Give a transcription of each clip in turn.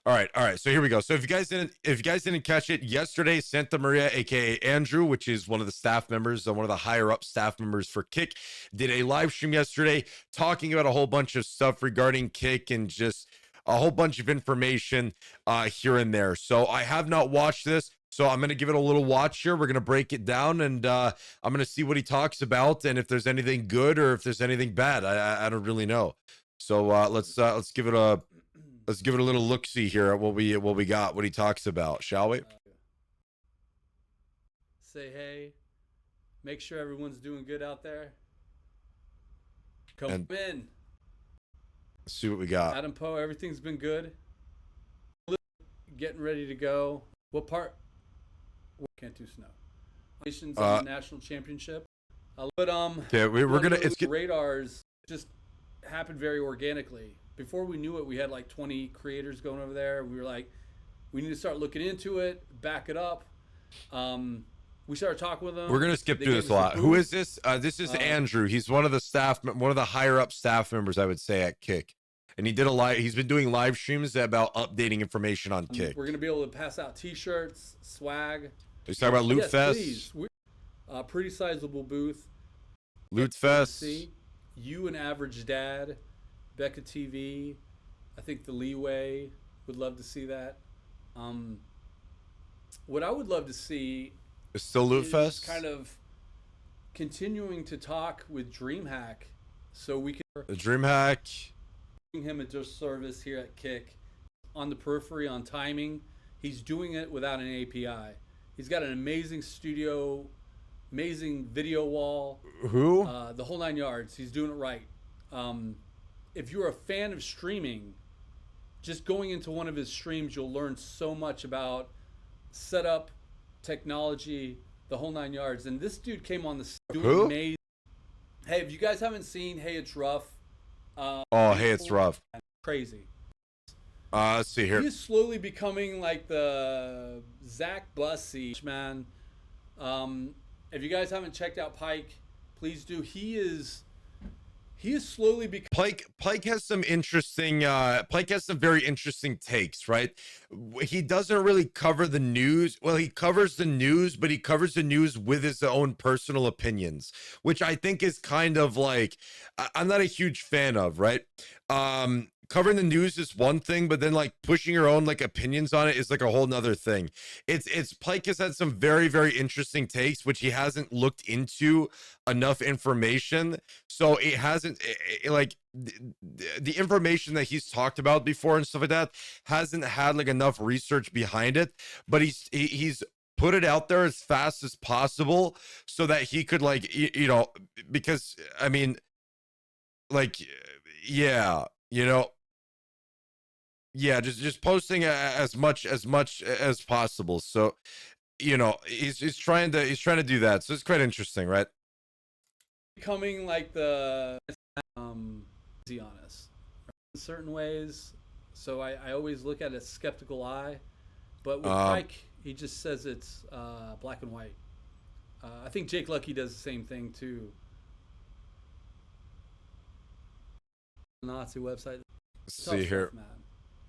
All right. So here we go. So if you guys didn't catch it yesterday, Santamaria, aka Andrew, which is one of the staff members, one of the higher up staff members for Kick, did a live stream yesterday talking about a whole bunch of stuff regarding Kick and just a whole bunch of information here and there. So I have not watched this. So I'm going to give it a little watch here. We're going to break it down, and I'm going to see what he talks about, and if there's anything good or if there's anything bad. I don't really know. So let's give it a little look see here at what we got, what he talks about, shall we? Say hey. Make sure everyone's doing good out there. Come in. Let's see what we got. Adam Poe, everything's been good. Getting ready to go. What part? Can't do snow. Nations on the national championship. Okay, we're gonna. It's radars just happened very organically. Before we knew it, we had like 20 creators going over there. We were like, we need to start looking into it, back it up. We started talking with them. We're gonna skip through this a lot. Who is this? This is Andrew. He's one of the staff, one of the higher up staff members, I would say, at Kick. And he did a live. He's been doing live streams about updating information on Kick. We're gonna be able to pass out T-shirts, swag. He's talking about Loot Fest. Please. Pretty sizable booth. Loot Fest. You and Average Dad, Becca TV. I think the Leeway would love to see that. What I would love to see is still Loot Fest. Kind of continuing to talk with DreamHack, so we can. The DreamHack. Him a disservice here at Kick on the periphery on timing. He's doing it without an API. He's got an amazing studio, amazing video wall. Who? The whole 9 yards. He's doing it right. If you're a fan of streaming, just going into one of his streams, you'll learn so much about setup, technology, the whole 9 yards. And this dude came on the doing amazing. Hey, if you guys haven't seen Hey It's Rough. Hey It's Rough. Crazy. Let's see here. He's slowly becoming like the Zach Bussy man. If you guys haven't checked out Pike, please do. He is slowly becoming. Pike has some interesting. Pike has some very interesting takes, right? He doesn't really cover the news. Well, he covers the news, but he covers the news with his own personal opinions, which I think is kind of like I'm not a huge fan of, right? Covering the news is one thing, but then like pushing your own like opinions on it is like a whole nother thing. It's Pike has had some very, very interesting takes, which he hasn't looked into enough information. So it hasn't like the information that he's talked about before and stuff like that hasn't had like enough research behind it, but he's put it out there as fast as possible so that he could like, you know, because I mean, like, yeah, you know, yeah, just posting as much as possible. So, you know, he's trying to do that. So it's quite interesting, right? Becoming like the be honest in certain ways. So I always look at a skeptical eye, but with Mike, he just says it's black and white. I think Jake Lucky does the same thing too. Nazi website. Let's see here.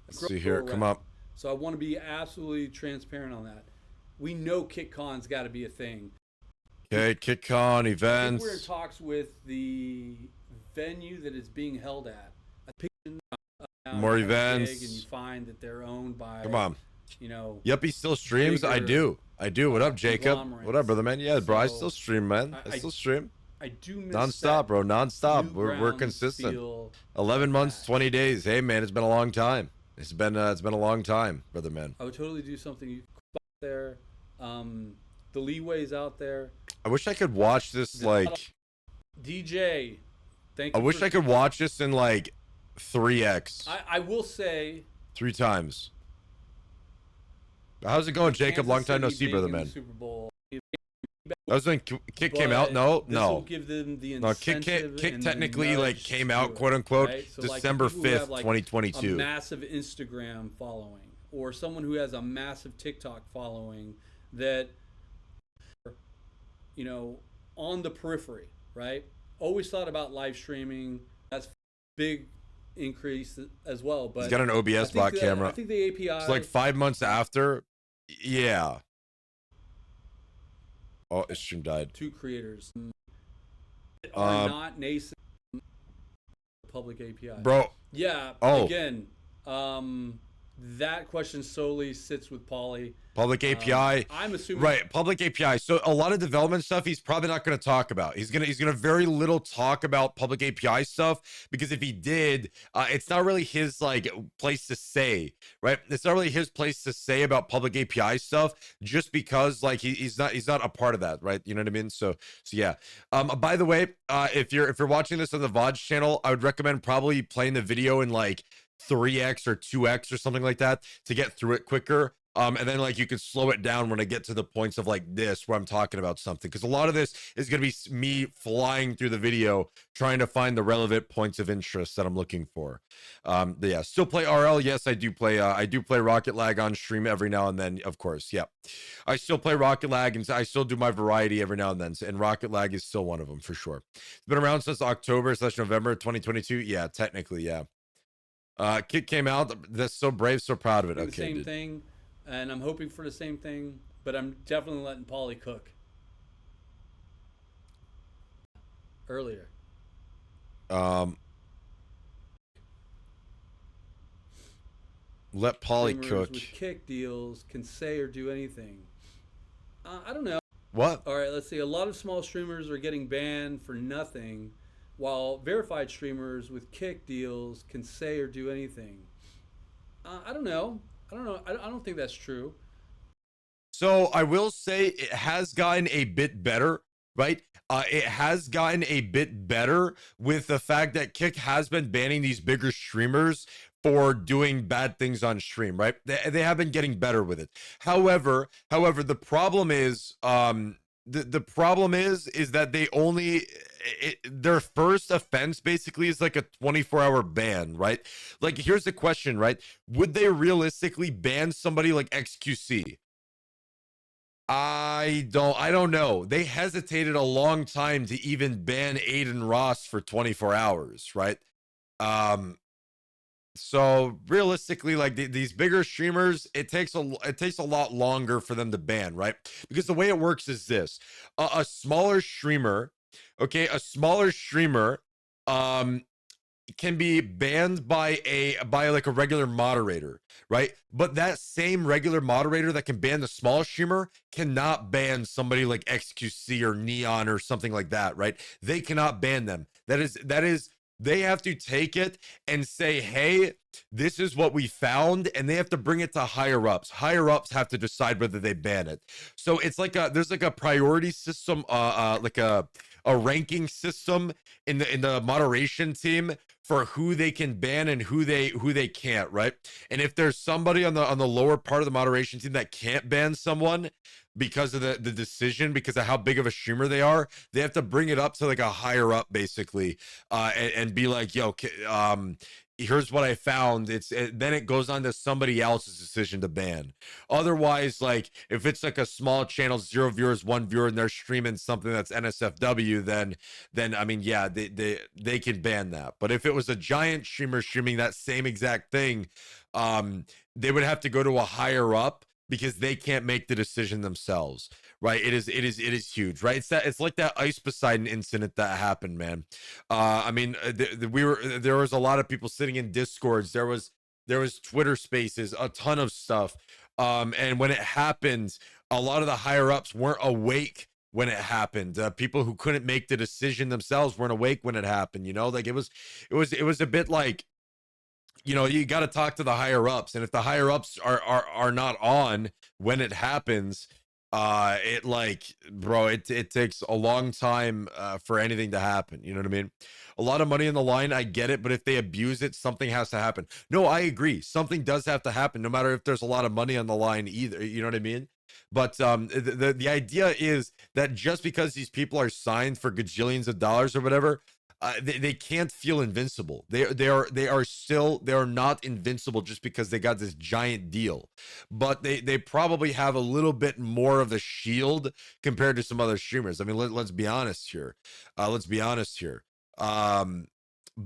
Let's see here. Come up. So I want to be absolutely transparent on that. We know KickCon's got to be a thing. Okay, KickCon events. We're in talks with the venue that it's being held at. More events. And you find that they're owned by. Come on. You know. Yuppy still streams. I do. What up, Jacob? What up, brother, man? Yeah, bro. I still stream, man. I still stream. I do miss non-stop, bro. Non-stop. We're consistent. 11 months, 20 days. Hey, man, it's been a long time. It's been a long time, brother, man. I would totally do something there. The Leeway's out there. I wish I could watch this like DJ. Thank you. I wish I could watch this in like 3x. I will say 3 times. How's it going, Jacob? Long time no see, brother, man. Super Bowl. That was when Kick came out. No. Give them the Kick technically like came out, quote unquote, right? So December 5th, like 2022. A massive Instagram following, or someone who has a massive TikTok following that, you know, on the periphery, right? Always thought about live streaming. That's big increase as well. He's But got an OBS bot I camera. think the It's like API 5 months after. Yeah. Oh, his stream died. to creators are Um, not nascent public API. bro. Yeah, Oh, again, that question solely sits with Pauly. public API. I'm assuming Right, public API. So a lot of development stuff he's probably not going to talk about. He's gonna very little talk about public API stuff, because if he did, it's not really his like place to say, right? It's not really his place to say about public API stuff, just because like he's not a part of that, right? You know what I mean? So yeah. By the way, if you're watching this on the Vods channel, I would recommend probably playing the video in like 3x or 2x or something like that to get through it quicker. And then like you can slow it down when I get to the points of like this where I'm talking about something, because a lot of this is going to be me flying through the video trying to find the relevant points of interest that I'm looking for. But yeah, still play RL. Yes, I do play Rocket Lag on stream every now and then, of course. Yeah, I still play Rocket Lag, and I still do my variety every now and then, and Rocket Lag is still one of them for sure. It's been around since October/November 2022. Yeah, technically, yeah. Kick came out. That's so brave, so proud of it. the Okay, same dude. thing, and I'm hoping for the same thing, but I'm definitely letting Pauly cook earlier. Um, let Polly Streamers cook. with kick deals can say or do anything. I don't know. What? All right, let's see. A lot of small streamers are getting banned for nothing, while verified streamers with kick deals can say or do anything. I don't know. I don't know. I don't think that's true. So I will say it has gotten a bit better, right? It has gotten a bit better with the fact that Kick has been banning these bigger streamers for doing bad things on stream, right? They have been getting better with it. However, the problem is, the problem is that they only their first offense basically is like a 24-hour ban, right? Like, here's the question, right? Would they realistically ban somebody like XQC? I don't know. They hesitated a long time to even ban Aiden Ross for 24 hours, right? So realistically, like these bigger streamers, it takes a lot longer for them to ban, right? Because the way it works is this: a smaller streamer, okay, a smaller streamer, can be banned by like a regular moderator, right? But that same regular moderator that can ban the small streamer cannot ban somebody like XQC or Neon or something like that, right? They cannot ban them. That is they have to take it and say, hey, this is what we found, and they have to bring it to higher ups. Higher ups have to decide whether they ban it. So it's like there's like a priority system, like a ranking system in the moderation team for who they can ban and who they can't, right? And if there's somebody on the lower part of the moderation team that can't ban someone because of the decision, because of how big of a streamer they are, they have to bring it up to like a higher up basically, and be like, yo, here's what I found. Then it goes on to somebody else's decision to ban. Otherwise, like if it's like a small channel, 0 viewers, 1 viewer, and they're streaming something that's NSFW, then I mean, yeah, they can ban that. But if it was a giant streamer streaming that same exact thing, they would have to go to a higher up because they can't make the decision themselves, right? It is huge, right? It's like that Ice Poseidon incident that happened, man. I mean, there was a lot of people sitting in Discords. There was Twitter Spaces, a ton of stuff. And when it happened, a lot of the higher ups weren't awake when it happened. People who couldn't make the decision themselves weren't awake when it happened. You know, like it was a bit like, you know, you got to talk to the higher ups, and if the higher ups are not on when it happens, it like, bro, it takes a long time for anything to happen. You know what I mean? A lot of money in the line, I get it, but if they abuse it, something has to happen. No, I agree, something does have to happen, no matter if there's a lot of money on the line either. You know what I mean? But the idea is that just because these people are signed for gajillions of dollars or whatever, they can't feel invincible. They are not invincible just because they got this giant deal. But they probably have a little bit more of the shield compared to some other streamers. I mean, let's be honest here.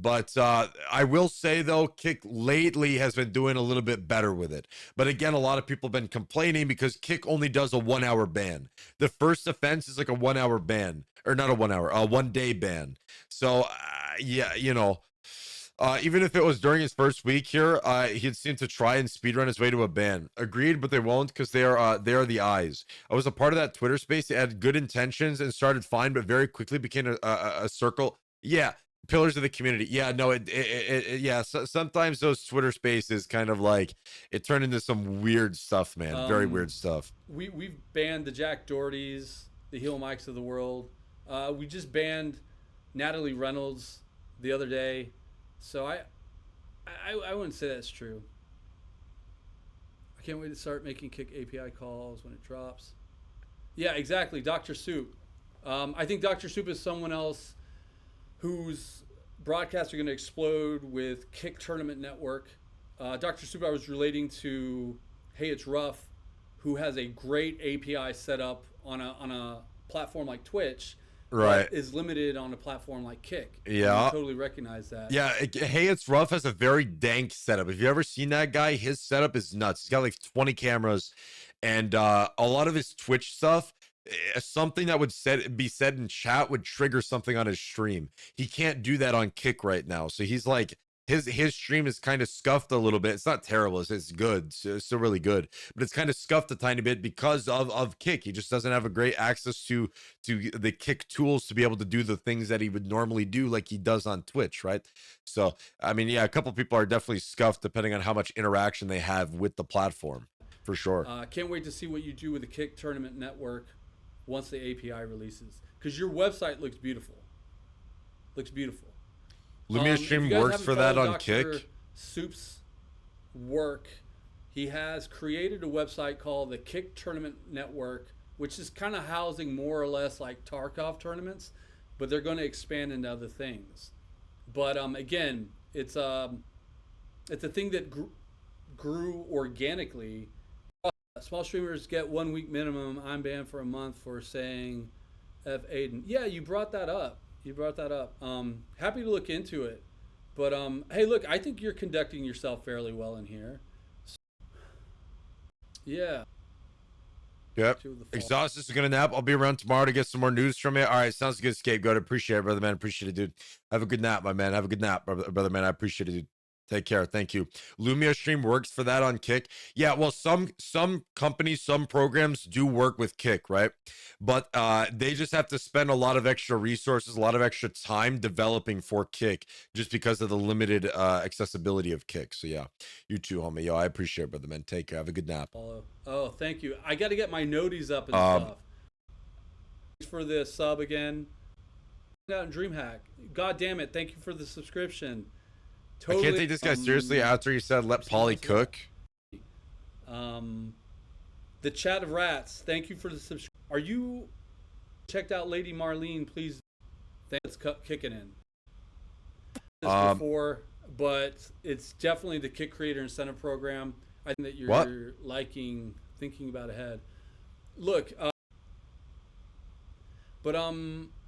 But I will say though, Kick lately has been doing a little bit better with it. But again, a lot of people have been complaining because Kick only does a 1 hour ban. The first offense is like a 1 hour ban, or not a 1 hour, a 1 day ban. So yeah, you know, even if it was during his first week here, he'd seem to try and speedrun his way to a ban. Agreed, but they won't because they are the eyes. I was a part of that Twitter space. They had good intentions and started fine, but very quickly became a circle. Yeah, pillars of the community. Yeah, no, yeah. So, sometimes those Twitter spaces kind of like it turned into some weird stuff, man. Very weird stuff. We've banned the Jack Dohertys, the heel mics of the world. We just banned Natalie Reynolds the other day. So I wouldn't say that's true. I can't wait to start making Kick API calls when it drops. Yeah, exactly. Dr. Soup. I think Dr. Soup is someone else whose broadcasts are going to explode with Kick Tournament Network. Dr. Soup, I was relating to Hey It's Rough, who has a great API set up on a platform like Twitch, Right. but is limited on a platform like Kick. Yeah. I totally recognize that. Yeah, Hey It's Rough has a very dank setup. If you ever seen that guy, his setup is nuts. He's got like 20 cameras, and a lot of his Twitch stuff, something that would be said in chat would trigger something on his stream. He can't do that on Kick right now, so he's like his stream is kind of scuffed a little bit. It's not terrible. It's good. It's still really good, but it's kind of scuffed a tiny bit because of Kick. He just doesn't have a great access to the Kick tools to be able to do the things that he would normally do like he does on Twitch, right? So I mean, yeah, a couple people are definitely scuffed depending on how much interaction they have with the platform, for sure. Can't wait to see what you do with the Kick Tournament Network once the API releases, because your website looks beautiful. Looks beautiful. Lumia Stream works for that on Kick. Soup's work. He has created a website called the Kick Tournament Network, which is kind of housing more or less like Tarkov tournaments, but they're going to expand into other things. But again, it's a thing that grew organically. Small streamers get 1 week minimum. I'm banned for a month for saying F Aiden. Yeah, you brought that up. Happy to look into it. But hey, look, I think you're conducting yourself fairly well in here. Yeah. Yep. Exhausted is gonna nap. I'll be around tomorrow to get some more news from you. All right, sounds good, Scapegoat. Appreciate it, brother man. Appreciate it, dude. Have a good nap, my man. Have a good nap, brother man. I appreciate it, dude. Take care. Thank you. Lumia Stream works for that on Kick. Yeah, well, some companies, some programs do work with Kick, right? But they just have to spend a lot of extra resources, a lot of extra time developing for Kick just because of the limited accessibility of Kick. So yeah, you too, homie. Yo, I appreciate it, brother man. Take care. Have a good nap. Oh, thank you. I got to get my noties up and stuff. Thanks for the sub again. Out in DreamHack. God damn it. Thank you for the subscription. Totally, I can't take this guy seriously after he said let Polly cook. The Chat of Rats, thank you for the subscription. Are you checked out Lady Marlene? Please, thanks kicking in. Before, but it's definitely the Kick Creator Incentive Program. I think that you're thinking about ahead. Look, but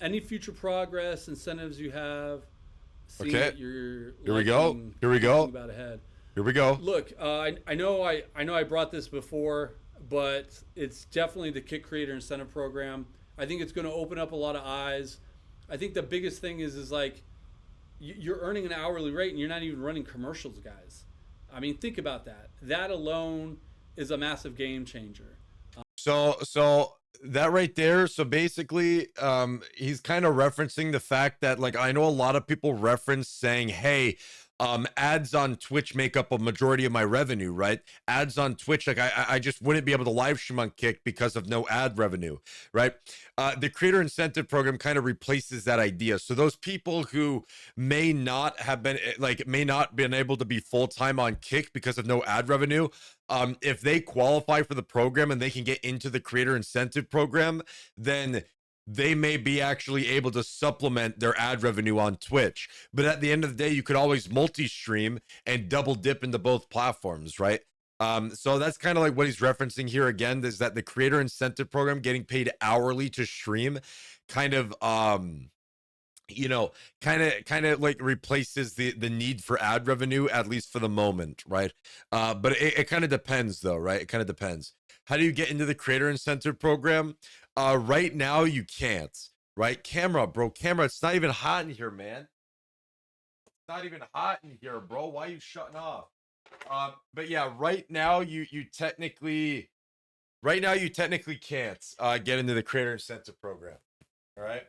any future progress, incentives you have. Okay. Here we go. Here we go. About ahead. Here we go. Look, I know I brought this before, but it's definitely the Kick Creator Incentive Program. I think it's going to open up a lot of eyes. I think the biggest thing is like you're earning an hourly rate and you're not even running commercials, guys. I mean, think about that. That alone is a massive game changer. So that right there, so basically he's kind of referencing the fact that, like, I know a lot of people reference saying, hey, ads on Twitch make up a majority of my revenue, right? Ads on Twitch, like I just wouldn't be able to live stream on Kick because of no ad revenue, right? The creator incentive program kind of replaces that idea. So those people who may not been able to be full-time on Kick because of no ad revenue, if they qualify for the program and they can get into the creator incentive program, then they may be actually able to supplement their ad revenue on Twitch. But at the end of the day, you could always multi-stream and double dip into both platforms, right? So that's kind of like what he's referencing here again, is that the creator incentive program, getting paid hourly to stream, kind of you know, kind of like replaces the need for ad revenue, at least for the moment, right? But it kind of depends though, right? It kind of depends. How do you get into the creator incentive program? Right now you can't, right? Camera, bro, camera, it's not even hot in here, man. It's not even hot in here, bro. Why are you shutting off? But yeah, right now you technically can't get into the creator incentive program. All right.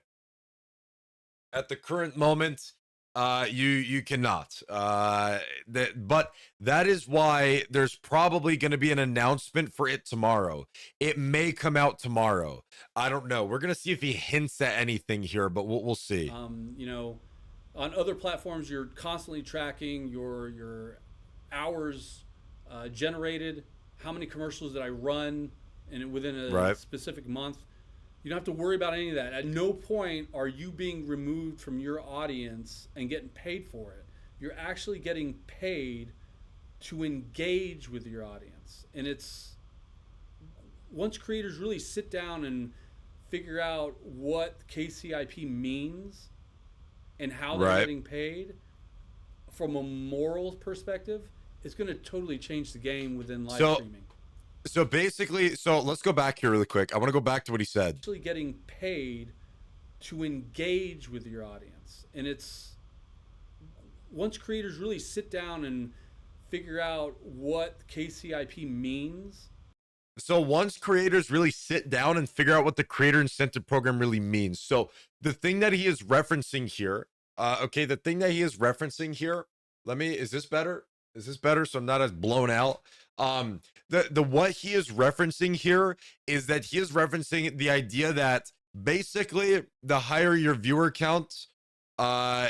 At the current moment, you cannot. But that is why there's probably going to be an announcement for it tomorrow. It may come out tomorrow. I don't know. We're gonna see if he hints at anything here, but we'll see. You know, on other platforms, you're constantly tracking your hours generated. How many commercials did I run, and within a Right. specific month? You don't have to worry about any of that. At no point are you being removed from your audience and getting paid for it. You're actually getting paid to engage with your audience. And it's once creators really sit down and figure out what KCIP means and how they're Right. getting paid from a moral perspective, it's going to totally change the game within live So streaming. so basically, so let's go back here really quick. I want to go back to what he said. Actually getting paid to engage with your audience. And it's once creators really sit down and figure out what KCIP means. So once creators really sit down and figure out what the creator incentive program really means. So the thing that he is referencing here, okay, the thing that he is referencing here, is this better? Is this better? So I'm not as blown out. The what he is referencing here is that he is referencing the idea that basically the higher your viewer count, uh,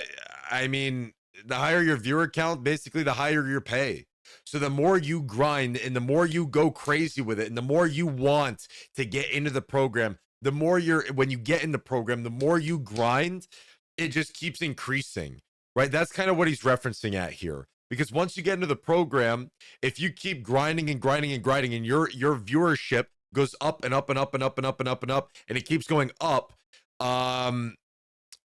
I mean, the higher your viewer count, basically the higher your pay. So the more you grind and the more you go crazy with it and the more you want to get into the program, the more when you get in the program, the more you grind, it just keeps increasing, right? That's kind of what he's referencing at here. Because once you get into the program, if you keep grinding and grinding and grinding and your viewership goes up and up and up and up and up and up and up and it keeps going up, um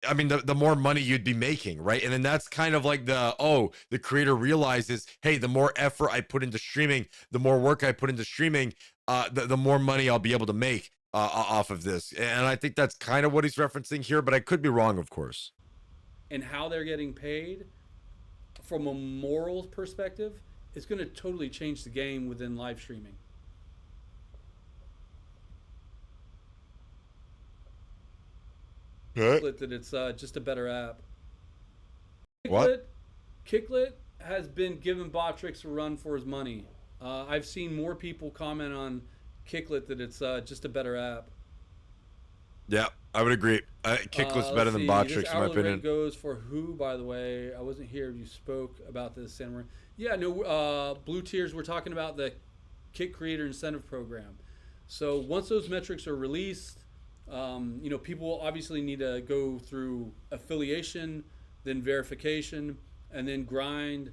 I mean, the more money you'd be making, right? And then that's kind of like the creator realizes, hey, the more effort I put into streaming, the more work I put into streaming, the more money I'll be able to make off of this. And I think that's kind of what he's referencing here, but I could be wrong, of course. And how they're getting paid from a moral perspective, it's going to totally change the game within live streaming. Right. That it's just a better app. What? Kicklet has been giving Botrix a run for his money. I've seen more people comment on Kicklet that it's just a better app. Yeah, I would agree. Kicklet's better than Botrix, in my opinion. Rate goes for who, by the way? I wasn't here. You spoke about this, Santamarias. Yeah, no. Blue Tiers. We're talking about the Kick Creator Incentive Program. So once those metrics are released, people will obviously need to go through affiliation, then verification, and then grind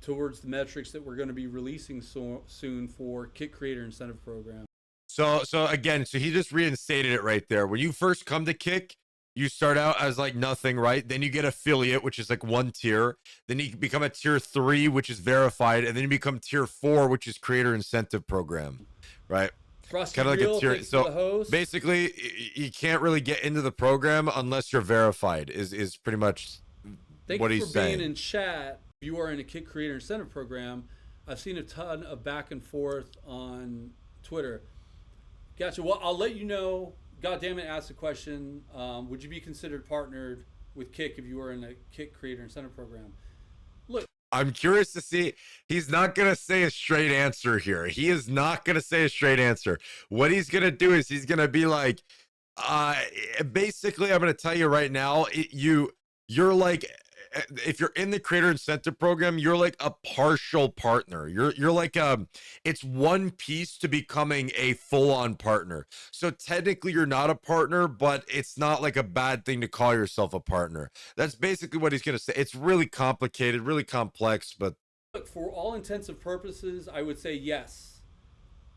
towards the metrics that we're going to be releasing soon for Kick Creator Incentive Program. So again, so he just reinstated it right there. When you first come to Kick, you start out as like nothing, right? Then you get affiliate, which is like one tier. Then you become a tier 3, which is verified, and then you become tier 4, which is creator incentive program, right? Kind of like a tier. So basically, you can't really get into the program unless you're verified. Is pretty much what he's saying. Thank you for being in chat. You are in a Kick Creator Incentive Program. I've seen a ton of back and forth on Twitter. Gotcha. Well, I'll let you know. God damn it, ask the question. Would you be considered partnered with Kick if you were in a Kick Creator Incentive Program? Look, I'm curious to see. He's not going to say a straight answer here. He is not going to say a straight answer. What he's going to do is he's going to be like, basically, I'm going to tell you right now, you're like, if you're in the creator incentive program, you're like a partial partner. You're like it's one piece to becoming a full-on partner. So technically you're not a partner, but it's not like a bad thing to call yourself a partner. That's basically what he's going to say. It's really complicated, really complex, but look, for all intensive purposes, I would say yes.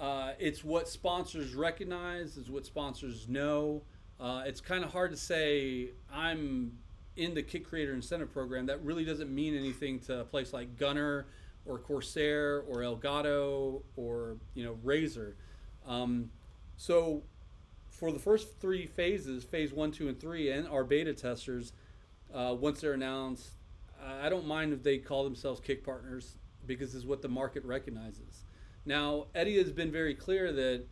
It's what sponsors recognize, is what sponsors know. It's kind of hard to say I'm in the Kick Creator Incentive Program, that really doesn't mean anything to a place like Gunner or Corsair or Elgato or Razer. So for the first 3 phases, phase 1, 2, and 3, and our beta testers, once they're announced, I don't mind if they call themselves Kick partners, because it's what the market recognizes. Now, Eddie has been very clear that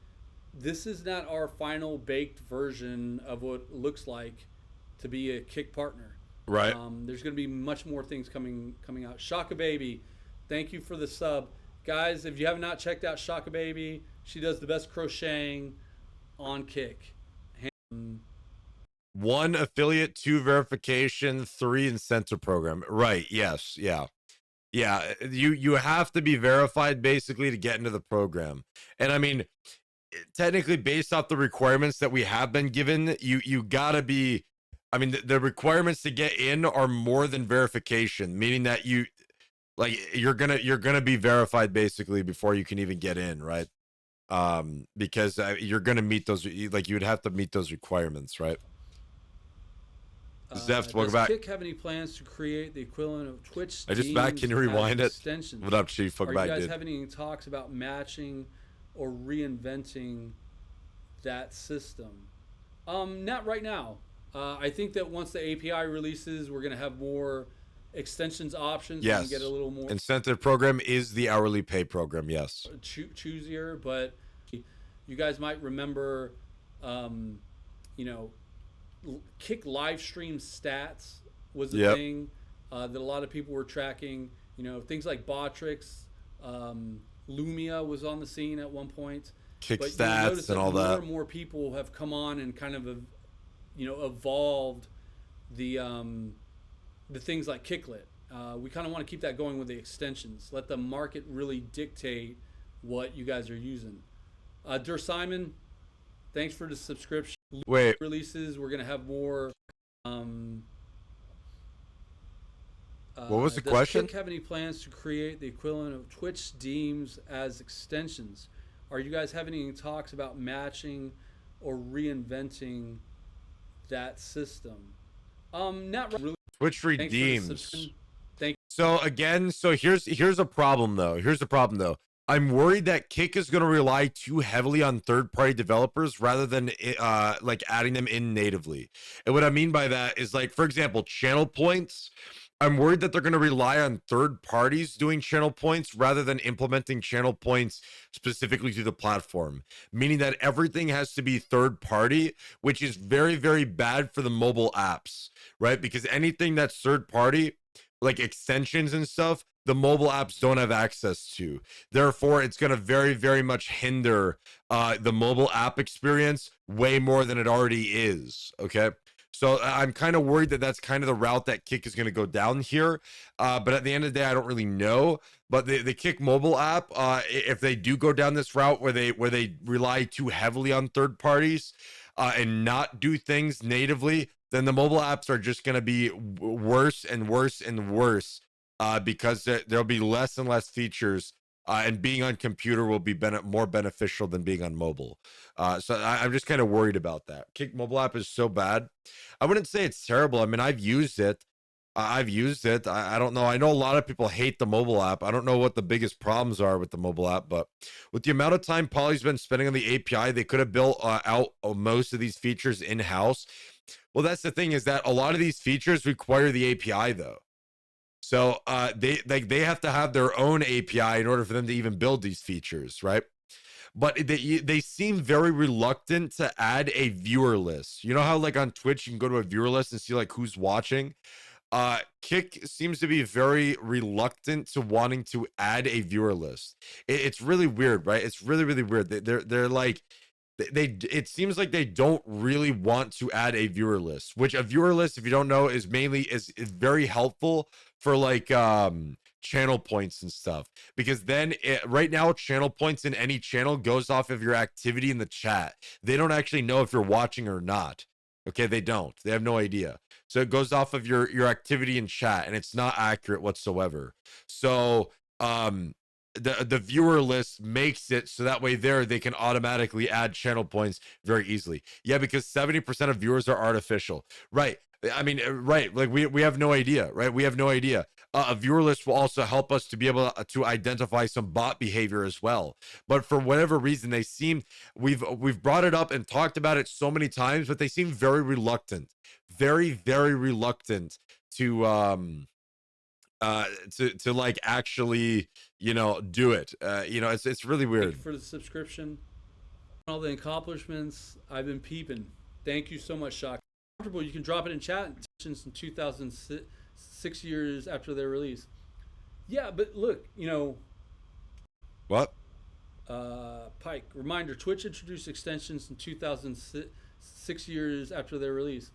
this is not our final baked version of what it looks like to be a Kick partner. Right. There's going to be much more things coming out. Shaka Baby, thank you for the sub. Guys, if you have not checked out Shaka Baby, she does the best crocheting on Kick. 1 affiliate, 2 verification, 3 incentive program. Right. Yes. Yeah. Yeah. You have to be verified basically to get into the program. And I mean, technically based off the requirements that we have been given, you gotta be, I mean, the requirements to get in are more than verification, meaning that you're gonna be verified basically before you can even get in, right? Because you're gonna meet those, like, you would have to meet those requirements, right? Zeph, welcome back. Does Kick have any plans to create the equivalent of Twitch? I just back. Can you rewind it? Extensions? What up, Chief? Welcome back, dude. Are you guys having any talks about matching or reinventing that system? Not right now. I think that once the API releases, we're going to have more extensions options. Yes. And get a little more incentive program is the hourly pay program. Yes. Choosier, but you guys might remember, Kick live stream stats was a thing that a lot of people were tracking. Things like Botrix, Lumia was on the scene at one point. Kick stats and all that. More and more people have come on and kind of, evolved the things like Kicklet. We kind of want to keep that going with the extensions. Let the market really dictate what you guys are using. Der Simon, thanks for the subscription. Wait. Releases, we're gonna have more. What was the question? Does Kick have any plans to create the equivalent of Twitch deems as extensions? Are you guys having any talks about matching or reinventing that system? Not really. Twitch redeems. Thank you. So again, here's a problem though. Here's the problem though. I'm worried that Kick is going to rely too heavily on third-party developers rather than like adding them in natively. And what I mean by that is, like, for example, channel points. I'm worried that they're going to rely on third parties doing channel points rather than implementing channel points specifically to the platform, meaning that everything has to be third party, which is very, very bad for the mobile apps, right? Because anything that's third party, like extensions and stuff, the mobile apps don't have access to. Therefore, it's going to very, very much hinder the mobile app experience way more than it already is. Okay. So I'm kind of worried that that's kind of the route that Kick is going to go down here. But at the end of the day, I don't really know. But the Kick mobile app, if they do go down this route where they rely too heavily on third parties and not do things natively, then the mobile apps are just going to be worse and worse and worse because there'll be less and less features. And being on computer will be more beneficial than being on mobile. So I'm just kind of worried about that. Kick mobile app is so bad. I wouldn't say it's terrible. I mean, I've used it. I don't know. I know a lot of people hate the mobile app. I don't know what the biggest problems are with the mobile app, but with the amount of time Poly's been spending on the API, they could have built out most of these features in-house. Well, that's the thing, is that a lot of these features require the API though. So they have to have their own API in order for them to even build these features, right? But they seem very reluctant to add a viewer list. You know how, like, on Twitch you can go to a viewer list and see like who's watching? Kick seems to be very reluctant to wanting to add a viewer list. It's really weird, right? It's really, really weird. They're like, it seems like they don't really want to add a viewer list, which a viewer list, if you don't know, is very helpful for like channel points and stuff, because then right now channel points in any channel goes off of your activity in the chat. They don't actually know if you're watching or not. Okay, they have no idea. So it goes off of your activity in chat, and it's not accurate whatsoever. So the viewer list makes it so that way they can automatically add channel points very easily. Yeah, because 70% of viewers are artificial, right? I mean, right? Like we have no idea, right? We have no idea. A viewer list will also help us to be able to identify some bot behavior as well. But for whatever reason, they seem we've brought it up and talked about it so many times, but they seem very reluctant to to like actually do it. It's really Thank weird. you for the subscription. All the accomplishments. I've been peeping. Thank you so much, Shock. You can drop it in chat since in 2006, 6 years after their release. Yeah, but look, What? Pike, reminder, Twitch introduced extensions in 2006, 6 years after their release.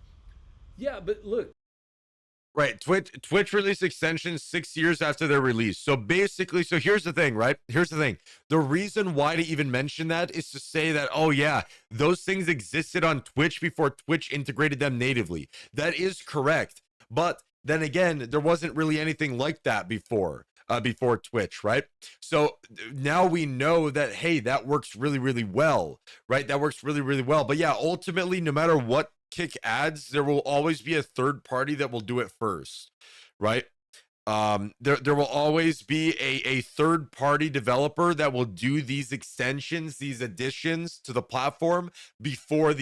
Yeah, but look. Right. Twitch released extensions 6 years after their release. So basically, so here's the thing, right? Here's the thing. The reason why to even mention that is to say that, oh yeah, those things existed on Twitch before Twitch integrated them natively. That is correct. But then again, there wasn't really anything like that before Twitch, right? So now we know that, hey, that works really well, right? That works really well. But yeah, ultimately, no matter what Kick adds, there will always be a third party that will do it first, right? There will always be a third party developer that will do these extensions, these additions to the platform before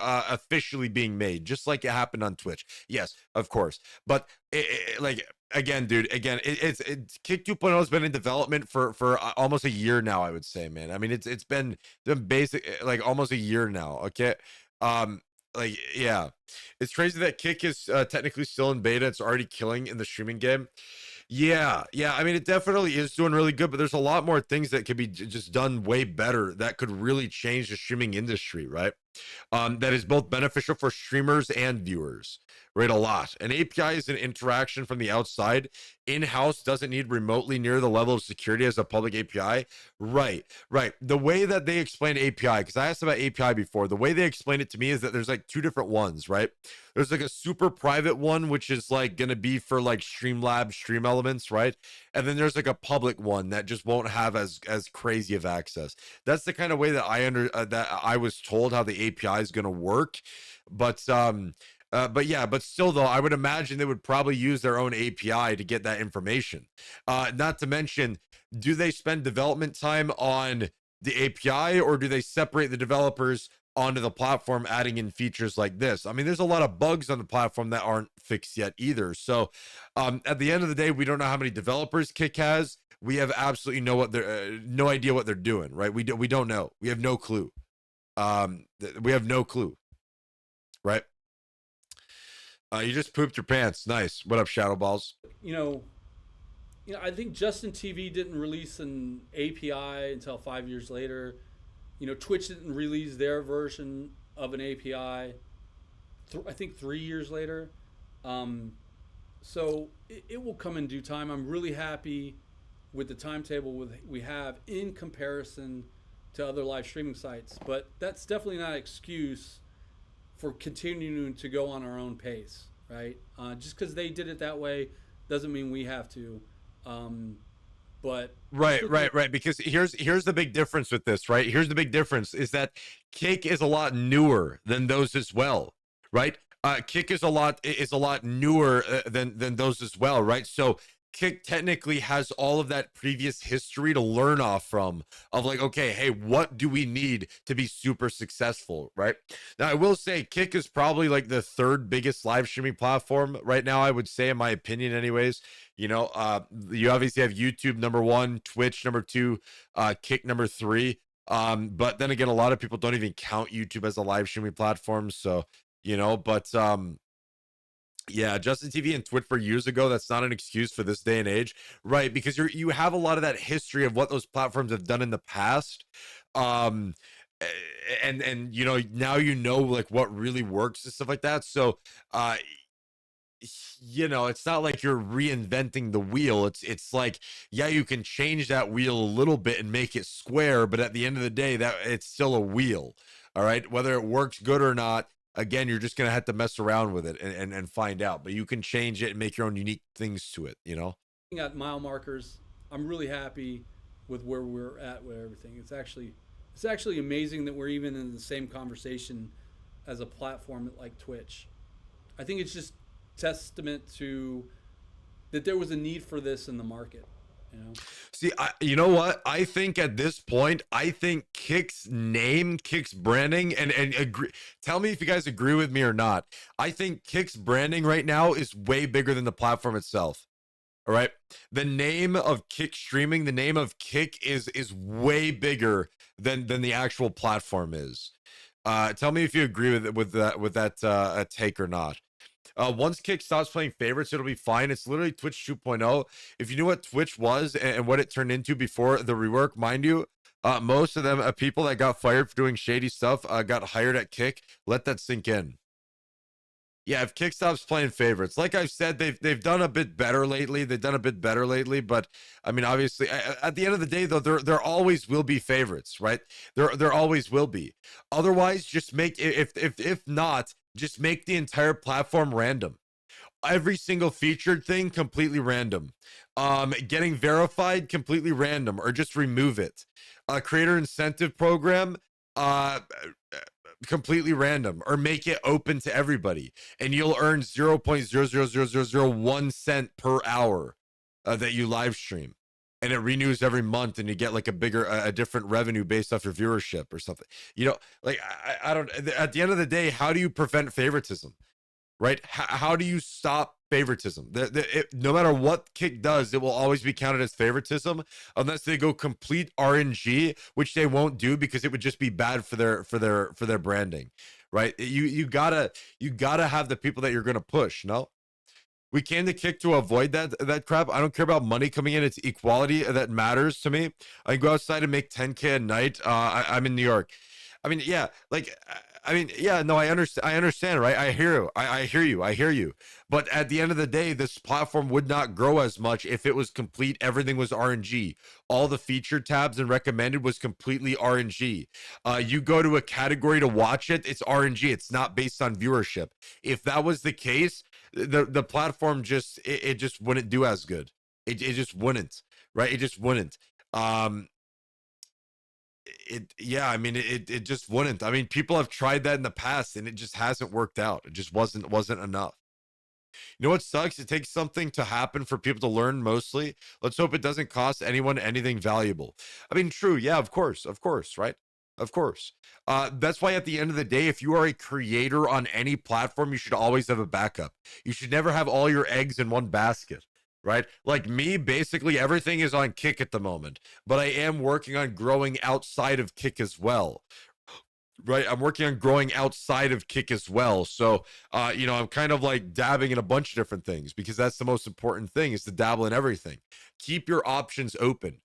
officially being made, just like it happened on Twitch. Yes, of course, but like again, dude, again, it's Kick 2.0 has been in development for almost a year now, I would say, man. I mean, it's been basic like almost a year now. Okay, um, like yeah, it's crazy that Kick is technically still in beta. It's already killing in the streaming game. Yeah. I mean, it definitely is doing really good, but there's a lot more things that could be just done way better that could really change the streaming industry, right? That is both beneficial for streamers and viewers, right? A lot. An API is an interaction from the outside. In-house doesn't need remotely near the level of security as a public API. Right. The way that they explain API, because I asked about API before, the way they explain it to me is that there's like two different ones, right? There's like a super private one, which is like going to be for like Streamlabs, Stream Elements, right? And then there's like a public one that just won't have as crazy of access. That's the kind of way that that I was told how the API is going to work. But yeah, but still though, I would imagine they would probably use their own API to get that information. Not to mention, do they spend development time on the API, or do they separate the developers onto the platform, adding in features like this? I mean, there's a lot of bugs on the platform that aren't fixed yet either. So at the end of the day, we don't know how many developers Kick has. We have absolutely no idea what they're doing, right? We don't know. We have no clue. We have no clue, right? You just pooped your pants. Nice. What up, Shadow Balls? I think Justin TV didn't release an API until 5 years later. Twitch didn't release their version of an API. I think 3 years later. So it will come in due time. I'm really happy with the timetable we have in comparison to other live streaming sites, but that's definitely not an excuse for continuing to go on our own pace, right? Just because they did it that way doesn't mean we have to. But right. Because here's the big difference with this, right? Here's the big difference is that Kick is a lot newer than those as well, right? Kick is a lot newer than those as well, right? So Kick technically has all of that previous history to learn off from, of like, okay, hey, what do we need to be super successful, right? Now, I will say Kick is probably like the third biggest live streaming platform right now, I would say, in my opinion, anyways. You obviously have YouTube number one, Twitch number two, Kick number three. But then again, a lot of people don't even count YouTube as a live streaming platform. So, but yeah, Justin TV and Twitch for years ago, that's not an excuse for this day and age, right? Because you have a lot of that history of what those platforms have done in the past. And now like what really works and stuff like that. So it's not like you're reinventing the wheel. It's like, yeah, you can change that wheel a little bit and make it square, but at the end of the day, that it's still a wheel. All right, whether it works good or not, again, you're just gonna have to mess around with it and find out. But you can change it and make your own unique things to it. At mile markers, I'm really happy with where we're at with everything. It's actually amazing that we're even in the same conversation as a platform like Twitch. I think it's just testament to that there was a need for this in the market. You know, See, you know what? I think at this point, I think Kick's name, Kick's branding, and agree. Tell me if you guys agree with me or not. I think Kick's branding right now is way bigger than the platform itself. All right, the name of Kick streaming, the name of Kick is way bigger than the actual platform is. Tell me if you agree with that take or not. Once Kick stops playing favorites, it'll be fine. It's literally Twitch 2.0. If you knew what Twitch was and what it turned into before the rework, mind you, most of them people that got fired for doing shady stuff got hired at Kick. Let that sink in. Yeah, if Kick stops playing favorites, like I've said, they've done a bit better lately. They've done a bit better lately, but I mean, obviously, at the end of the day, though, there always will be favorites, right? There always will be. Otherwise, just make if not, just make the entire platform random. Every single featured thing completely random. Getting verified completely random, or just remove it. Creator incentive program. Completely random, or make it open to everybody, and you'll earn 0.00001 cent per hour that you live stream, and it renews every month, and you get like a different revenue based off your viewership or something. You know, like I don't. At the end of the day, how do you prevent favoritism? Right? How do you stop favoritism? No matter what Kick does, it will always be counted as favoritism unless they go complete RNG, which they won't do because it would just be bad for their branding, right? You gotta have the people that you're gonna push. No, we came to Kick to avoid that crap. I don't care about money coming in. It's equality that matters to me. I can go outside and make 10K a night. I'm in New York. I mean, yeah, like, I mean, yeah, no, I understand, right? I hear you. I hear you. But at the end of the day, this platform would not grow as much if it was complete. Everything was RNG. All the featured tabs and recommended was completely RNG. You go to a category to watch it, it's RNG. It's not based on viewership. If that was the case, the platform it just wouldn't do as good. It just wouldn't, right? It just wouldn't. Yeah, I mean, it just wouldn't. I mean, people have tried that in the past and it just hasn't worked out. It just wasn't enough. You know what sucks? It takes something to happen for people to learn mostly. Let's hope it doesn't cost anyone anything valuable. I mean, true. Yeah, of course, right? Of course. That's why at the end of the day, if you are a creator on any platform, you should always have a backup. You should never have all your eggs in one basket, right? Like me, basically everything is on Kick at the moment, but I am working on growing outside of Kick as well. Right, I'm working on growing outside of Kick as well. So, I'm kind of like dabbing in a bunch of different things because that's the most important thing, is to dabble in everything. Keep your options open,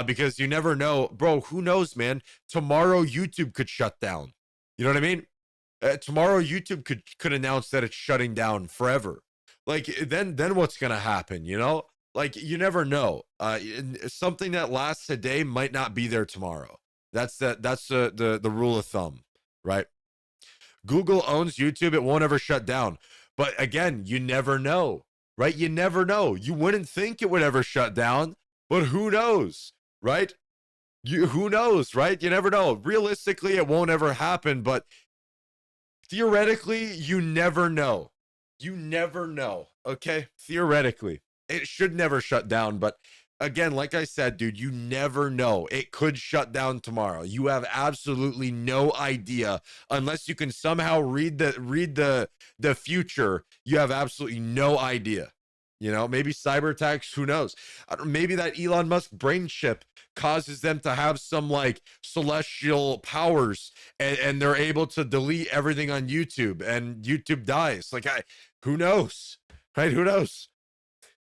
because you never know, bro. Who knows, man? Tomorrow YouTube could shut down. You know what I mean? Tomorrow YouTube could announce that it's shutting down forever. Like then what's gonna happen? You know, like you never know. Something that lasts a day might not be there tomorrow. That's the rule of thumb, right? Google owns YouTube. It won't ever shut down. But again, you never know, right? You never know. You wouldn't think it would ever shut down, but who knows, right? Who knows, right? You never know. Realistically, it won't ever happen, but theoretically, you never know. You never know. Okay? Theoretically. It should never shut down, but again, like I said, dude, you never know. It could shut down tomorrow. You have absolutely no idea unless you can somehow read the future. You have absolutely no idea. You know, maybe cyber attacks, who knows? Maybe that Elon Musk brain chip causes them to have some like celestial powers, and they're able to delete everything on YouTube and YouTube dies. Like, who knows? Right? Who knows?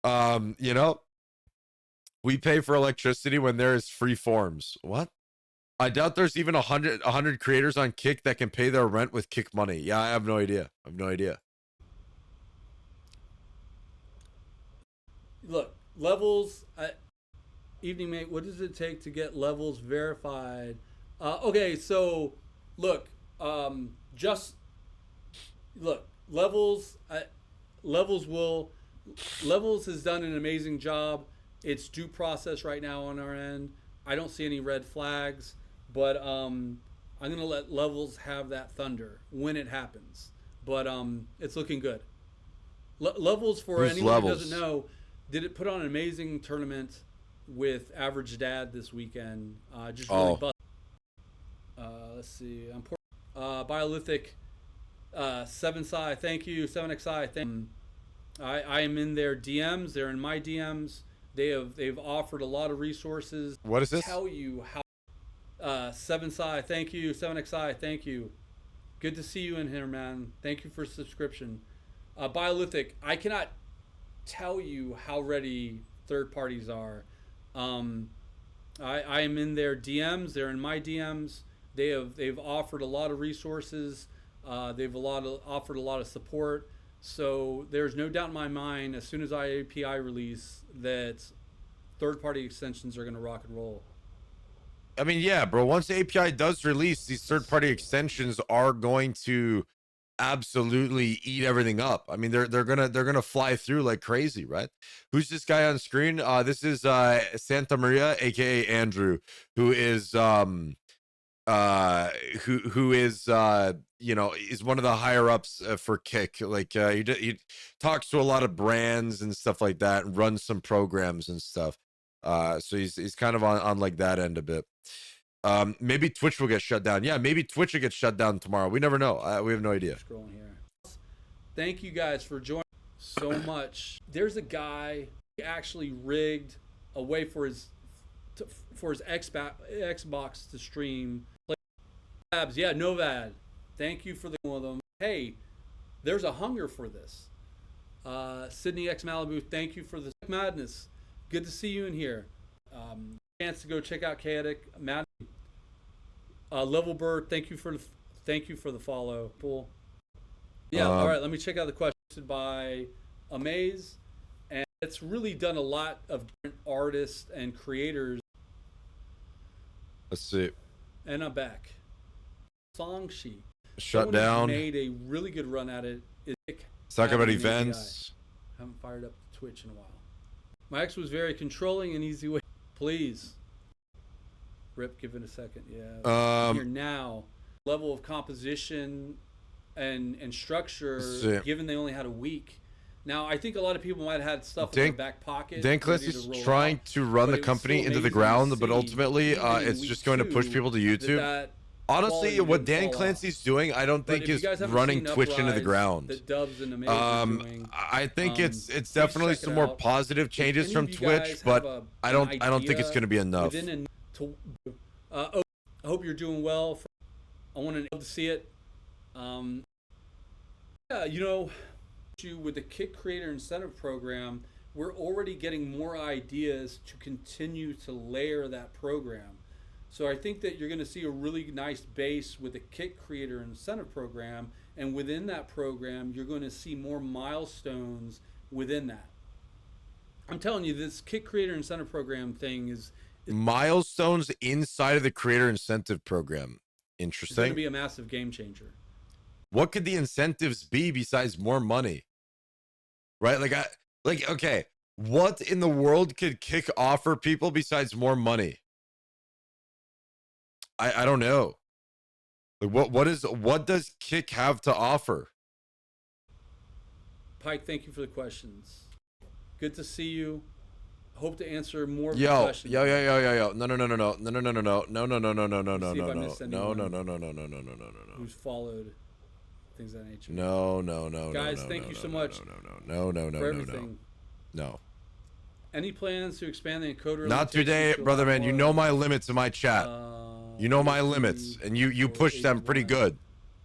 You know, we pay for electricity when there is free forms. What? I doubt there's even 100 creators on Kick that can pay their rent with Kick money. Yeah, I have no idea. I have no idea. look, levels. Evening mate, what does it take to get levels verified? Okay, so look, just look, levels. Levels will. Levels has done an amazing job. It's due process right now on our end. I don't see any red flags, but I'm gonna let Levels have that thunder when it happens. but it's looking good. Levels, for Who's anyone who Levels? doesn't know, did it put on an amazing tournament with Average Dad this weekend. Just really Oh, let's see. I'm Biolithic 7xi, thank you. 7xi, thank you. I am in their DMs. They're in my DMs. They've offered a lot of resources. what is this? Tell you how. 7xi, thank you. 7xi, thank you. Good to see you in here, man. Thank you for subscription. Biolithic, I cannot tell you how ready third parties are. I am in their DMs. They're in my DMs. They've offered a lot of resources. They've offered a lot of support. So there's no doubt in my mind, as soon as API release, that third-party extensions are going to rock and roll. I mean, yeah, bro. Once the API does release, these third-party extensions are going to absolutely eat everything up. I mean, they're gonna fly through like crazy, right? Who's this guy on screen? This is Santamaria, aka Andrew, who is who is you know, is one of the higher ups for Kick. Like he talks to a lot of brands and stuff like that, and runs some programs and stuff. So he's kind of on like that end a bit. Maybe Twitch will get shut down. Yeah, maybe Twitch will get shut down tomorrow. We never know. We have no idea. Scrolling here. Thank you guys for joining so much. There's a guy who actually rigged a way for his Xbox to stream. Yeah, Novad. Thank you for one of them. Hey, there's a hunger for this. Sydney X Malibu, thank you for the madness. Good to see you in here. Chance to go check out Chaotic Mad. Level Bird, thank you for the follow. Cool. Yeah. All right. Let me check out the question by Amaze, and it's really done a lot of different artists and creators. Let's see. And I'm back. Song Sheet. Shut down. Made a really good run at it. Let's talk about events. I haven't fired up Twitch in a while. My ex was very controlling and easy way. Please. Rip, give it a second. Yeah. Here now. Level of composition and structure, given they only had a week. Now, I think a lot of people might have had stuff in their back pocket. Dan Clancy's trying to run the company into the ground, but ultimately it's just going to push people to YouTube. Honestly, what Dan Clancy's doing, I don't think is running Twitch into the ground. I think it's definitely some more positive changes from Twitch, but I don't think it's going to be enough. I hope you're doing well. I want to see it. Yeah, you know, with the Kick Creator Incentive Program, we're already getting more ideas to continue to layer that program. So I think that you're going to see a really nice base with the Kick Creator Incentive Program, and within that program, you're going to see more milestones within that. I'm telling you, this Kick Creator Incentive Program thing is milestones inside of the Creator Incentive Program. Interesting. It's going to be a massive game changer. What could the incentives be besides more money? Right? Okay, what in the world could Kick offer people besides more money? I don't know. Like what does Kick have to offer? Pike, thank you for the questions. Good to see you. Hope to answer more questions. Yo. No. Who's followed things of that nature? No. Guys, thank you so much. No. For everything. No. Any plans to expand the encoder? Not today, brother man. You know my limits in my chat. You know my limits, and you push them pretty good.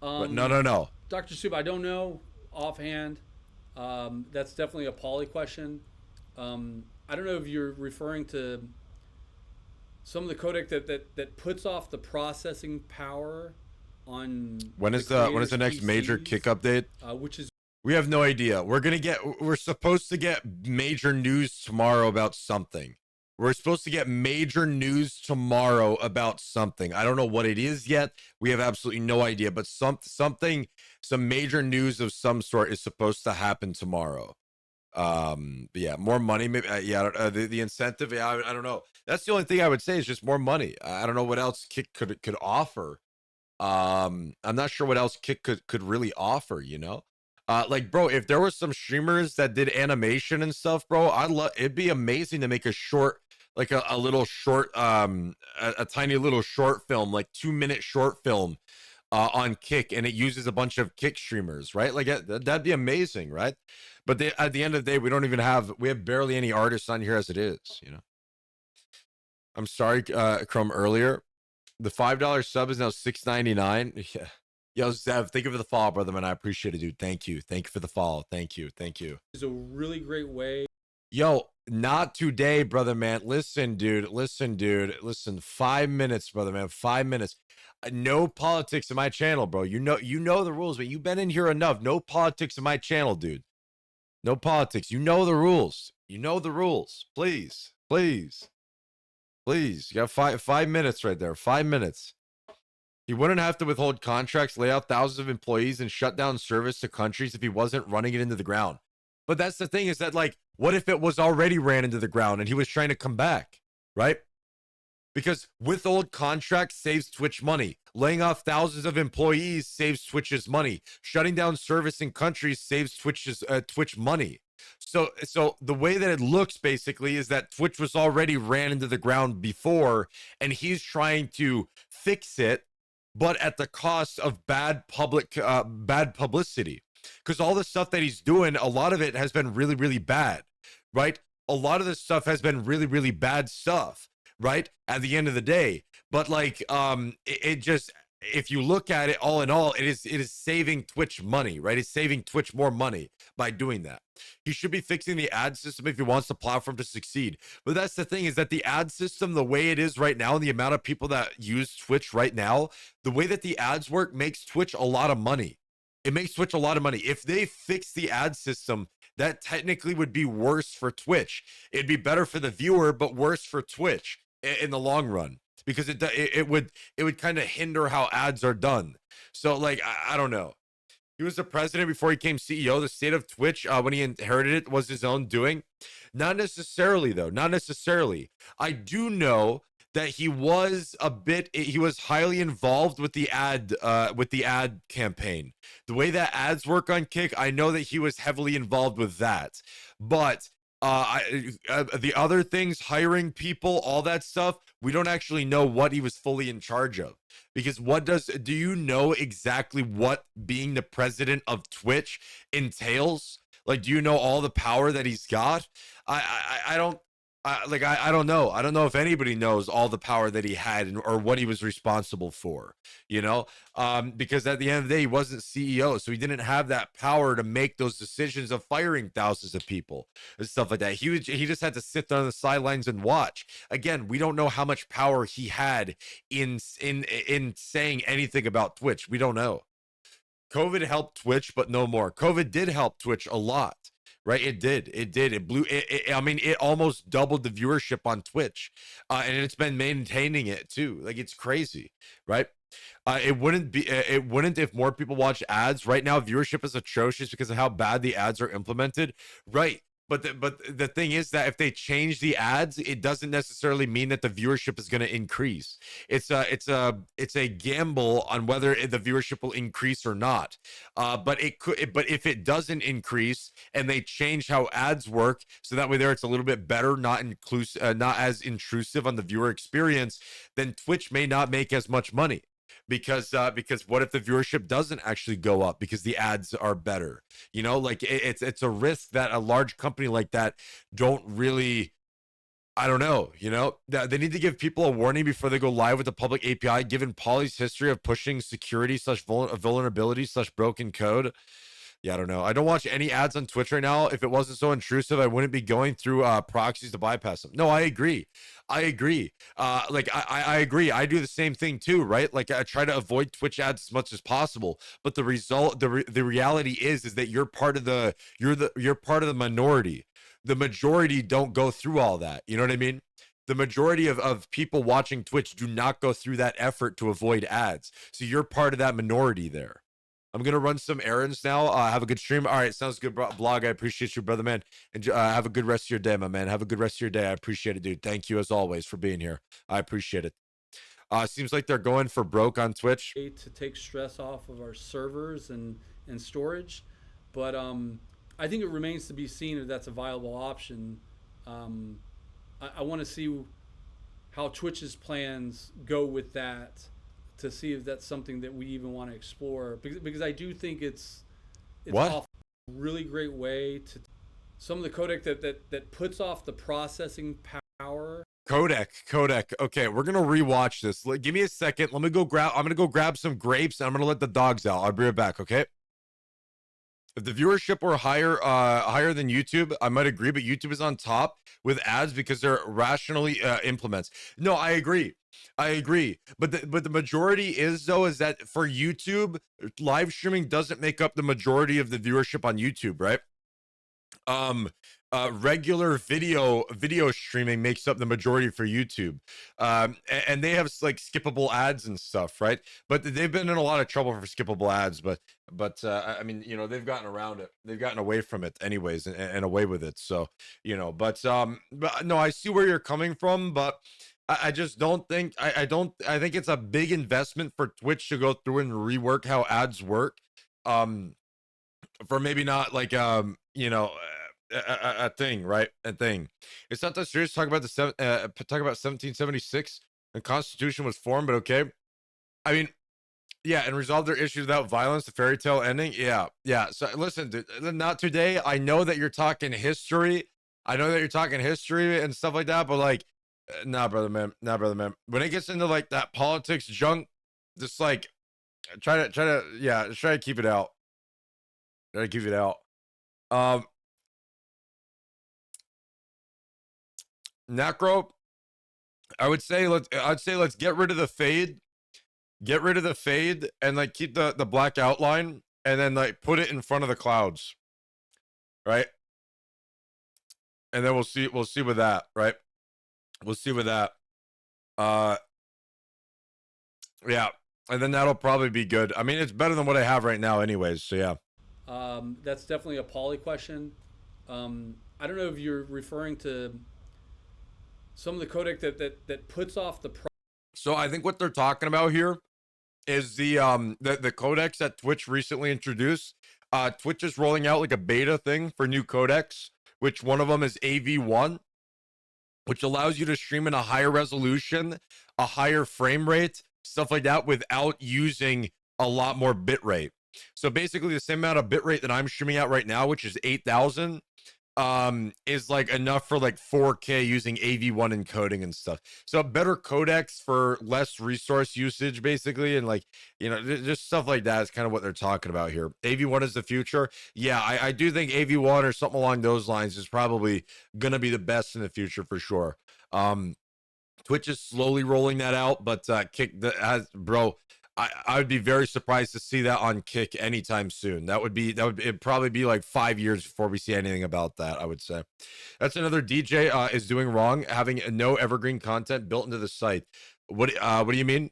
But no. Dr. Soup, I don't know offhand. That's definitely a poly question. I don't know if you're referring to some of the codec that puts off the processing power on. When is the next PCs, major Kick update? Which is. We have no idea. We're supposed to get major news tomorrow about something. We're supposed to get major news tomorrow about something. I don't know what it is yet. We have absolutely no idea, but some major news of some sort is supposed to happen tomorrow. Yeah, more money. Maybe, the incentive. Yeah, I don't know. That's the only thing I would say is just more money. I don't know what else Kick could offer. I'm not sure what else Kick could really offer, you know? Like, bro, if there were some streamers that did animation and stuff, bro, I'd love, it'd be amazing to make a short, like a little short, a tiny little short film, like 2-minute short film on Kick, and it uses a bunch of Kick streamers, right? Like that'd be amazing, right? But at the end of the day, we have barely any artists on here as it is, you know. I'm sorry, Chrome, earlier. The $5 sub is now $6.99. Yeah. Yo, Zev, thank you for the follow, brother, man. I appreciate it, dude. Thank you. Thank you for the follow. Thank you. Thank you. It's a really great way. Yo, not today, brother, man. Listen, dude. Listen, dude. Listen, 5 minutes, brother, man. 5 minutes. No politics in my channel, bro. You know the rules, but you've been in here enough. No politics in my channel, dude. No politics. You know the rules. You know the rules. Please. Please. Please. You got 5 minutes right there. 5 minutes. He wouldn't have to withhold contracts, lay off thousands of employees, and shut down service to countries if he wasn't running it into the ground. But that's the thing, is that, like, what if it was already ran into the ground and he was trying to come back, right? Because withhold contracts saves Twitch money. Laying off thousands of employees saves Twitch's money. Shutting down service in countries saves Twitch money. So the way that it looks basically is that Twitch was already ran into the ground before, and he's trying to fix it, but at the cost of bad publicity. Because all the stuff that he's doing, a lot of it has been really, really bad, right? A lot of this stuff has been really, really bad stuff, right? At the end of the day. But like, it just, if you look at it all in all, it is saving Twitch money, right? It's saving Twitch more money by doing that. He should be fixing the ad system if he wants the platform to succeed. But that's the thing, is that the ad system, the way it is right now, and the amount of people that use Twitch right now, the way that the ads work makes Twitch a lot of money. It makes Twitch a lot of money. If they fix the ad system, that technically would be worse for Twitch. It'd be better for the viewer, but worse for Twitch in the long run, because it would kind of hinder how ads are done. So like, I don't know. He was the president before he became CEO. The state of Twitch, when he inherited it, was his own doing. Not necessarily, though. Not necessarily. I do know that he was highly involved with the ad campaign. The way that ads work on Kick, I know that he was heavily involved with that. But the other things, hiring people, all that stuff, we don't actually know what he was fully in charge of. Because do you know exactly what being the president of Twitch entails? Like, do you know all the power that he's got? I don't. I don't know. I don't know if anybody knows all the power that he had or what he was responsible for, you know, because at the end of the day, he wasn't CEO. So he didn't have that power to make those decisions of firing thousands of people and stuff like that. He just had to sit there on the sidelines and watch. Again, we don't know how much power he had in saying anything about Twitch. We don't know. COVID helped Twitch, but no more. COVID did help Twitch a lot. Right, it did. It blew. I mean, it almost doubled the viewership on Twitch, and it's been maintaining it too. Like, it's crazy, right? It wouldn't if more people watch ads. Right now, viewership is atrocious because of how bad the ads are implemented. Right. But the thing is that if they change the ads, it doesn't necessarily mean that the viewership is going to increase. It's a gamble on whether the viewership will increase or not. But if it doesn't increase and they change how ads work, so that way there it's a little bit better, not as intrusive on the viewer experience, then Twitch may not make as much money. Because what if the viewership doesn't actually go up because the ads are better? You know, like it's a risk that a large company like that don't really, I don't know, you know, they need to give people a warning before they go live with the public API, given Poly's history of pushing security / vulnerability / broken code. Yeah, I don't know. I don't watch any ads on Twitch right now. If it wasn't so intrusive, I wouldn't be going through proxies to bypass them. No, I agree. I agree. I agree. I do the same thing too, right? Like, I try to avoid Twitch ads as much as possible. But the result, the reality is that you're part of the minority. The majority don't go through all that. You know what I mean? The majority of people watching Twitch do not go through that effort to avoid ads. So you're part of that minority there. I'm going to run some errands now. Have a good stream. All right. Sounds good, vlog. I appreciate you, brother, man. And have a good rest of your day, my man. Have a good rest of your day. I appreciate it, dude. Thank you, as always, for being here. I appreciate it. Seems like they're going for broke on Twitch. To take stress off of our servers and storage. But I think it remains to be seen if that's a viable option. I want to see how Twitch's plans go with that, to see if that's something that we even want to explore. Because I do think it's What? a really great way to some of the codec that puts off the processing power. Codec. Okay, we're gonna rewatch this. Give me a second. Let me go grab. I'm gonna go grab some grapes, and I'm gonna let the dogs out. I'll be right back. Okay. If the viewership were higher than YouTube, I might agree, but YouTube is on top with ads because they're rationally implements. No, I agree. But the majority is that for YouTube, live streaming doesn't make up the majority of the viewership on YouTube, right? Regular video streaming makes up the majority for YouTube. And they have like skippable ads and stuff, right? But they've been in a lot of trouble for skippable ads, but I mean, they've gotten around it. They've gotten away from it anyways, and away with it. So, but no, I see where you're coming from, but I just don't think I think it's a big investment for Twitch to go through and rework how ads work. For maybe not like a thing, right? A thing. It's not that serious. Talk about 1776. The Constitution was formed, but okay. I mean, yeah, and resolve their issues without violence. The fairy tale ending. Yeah. So listen, dude, not today. I know that you're talking history. And stuff like that, but like, nah, brother, man. When it gets into like that politics junk, just like try to keep it out. Necro, I'd say let's get rid of the fade. And like keep the black outline, and then like put it in front of the clouds. Right? And then we'll see with that, right? We'll see with that. Yeah. And then that'll probably be good. I mean, it's better than what I have right now anyways, so yeah. That's definitely a poly question. I don't know if you're referring to some of the codec that puts off the So I think what they're talking about here is the codecs that Twitch recently introduced. Twitch is rolling out like a beta thing for new codecs, which one of them is AV1, which allows you to stream in a higher resolution, a higher frame rate, stuff like that, without using a lot more bit rate. So basically the same amount of bit rate that I'm streaming out right now, which is 8,000, is like enough for like 4K using AV1 encoding and stuff. So better codecs for less resource usage, basically, and like, just stuff like that is kind of what they're talking about here. AV1 is the future. Yeah, I do think AV1 or something along those lines is probably gonna be the best in the future for sure. Twitch is slowly rolling that out, but Kick bro. I would be very surprised to see that on Kick anytime soon. It'd probably be like 5 years before we see anything about that, I would say. That's another DJ is doing wrong, having no evergreen content built into the site. What do you mean?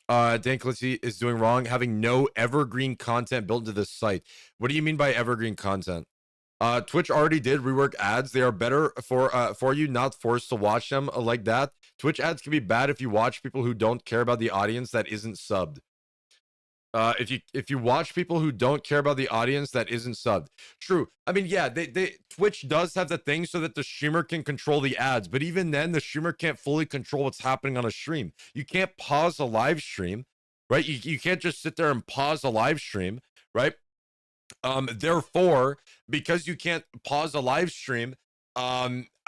Dan Clissy is doing wrong, having no evergreen content built into the site. What do you mean by evergreen content? Twitch already did rework ads. They are better for you, not forced to watch them like that. Twitch ads can be bad if you watch people who don't care about the audience that isn't subbed. If you watch people who don't care about the audience that isn't subbed. True. I mean, yeah, Twitch does have the thing so that the streamer can control the ads, but even then the streamer can't fully control what's happening on a stream. You can't pause a live stream, right? You can't just sit there and pause a live stream, right? Therefore, because you can't pause a live stream,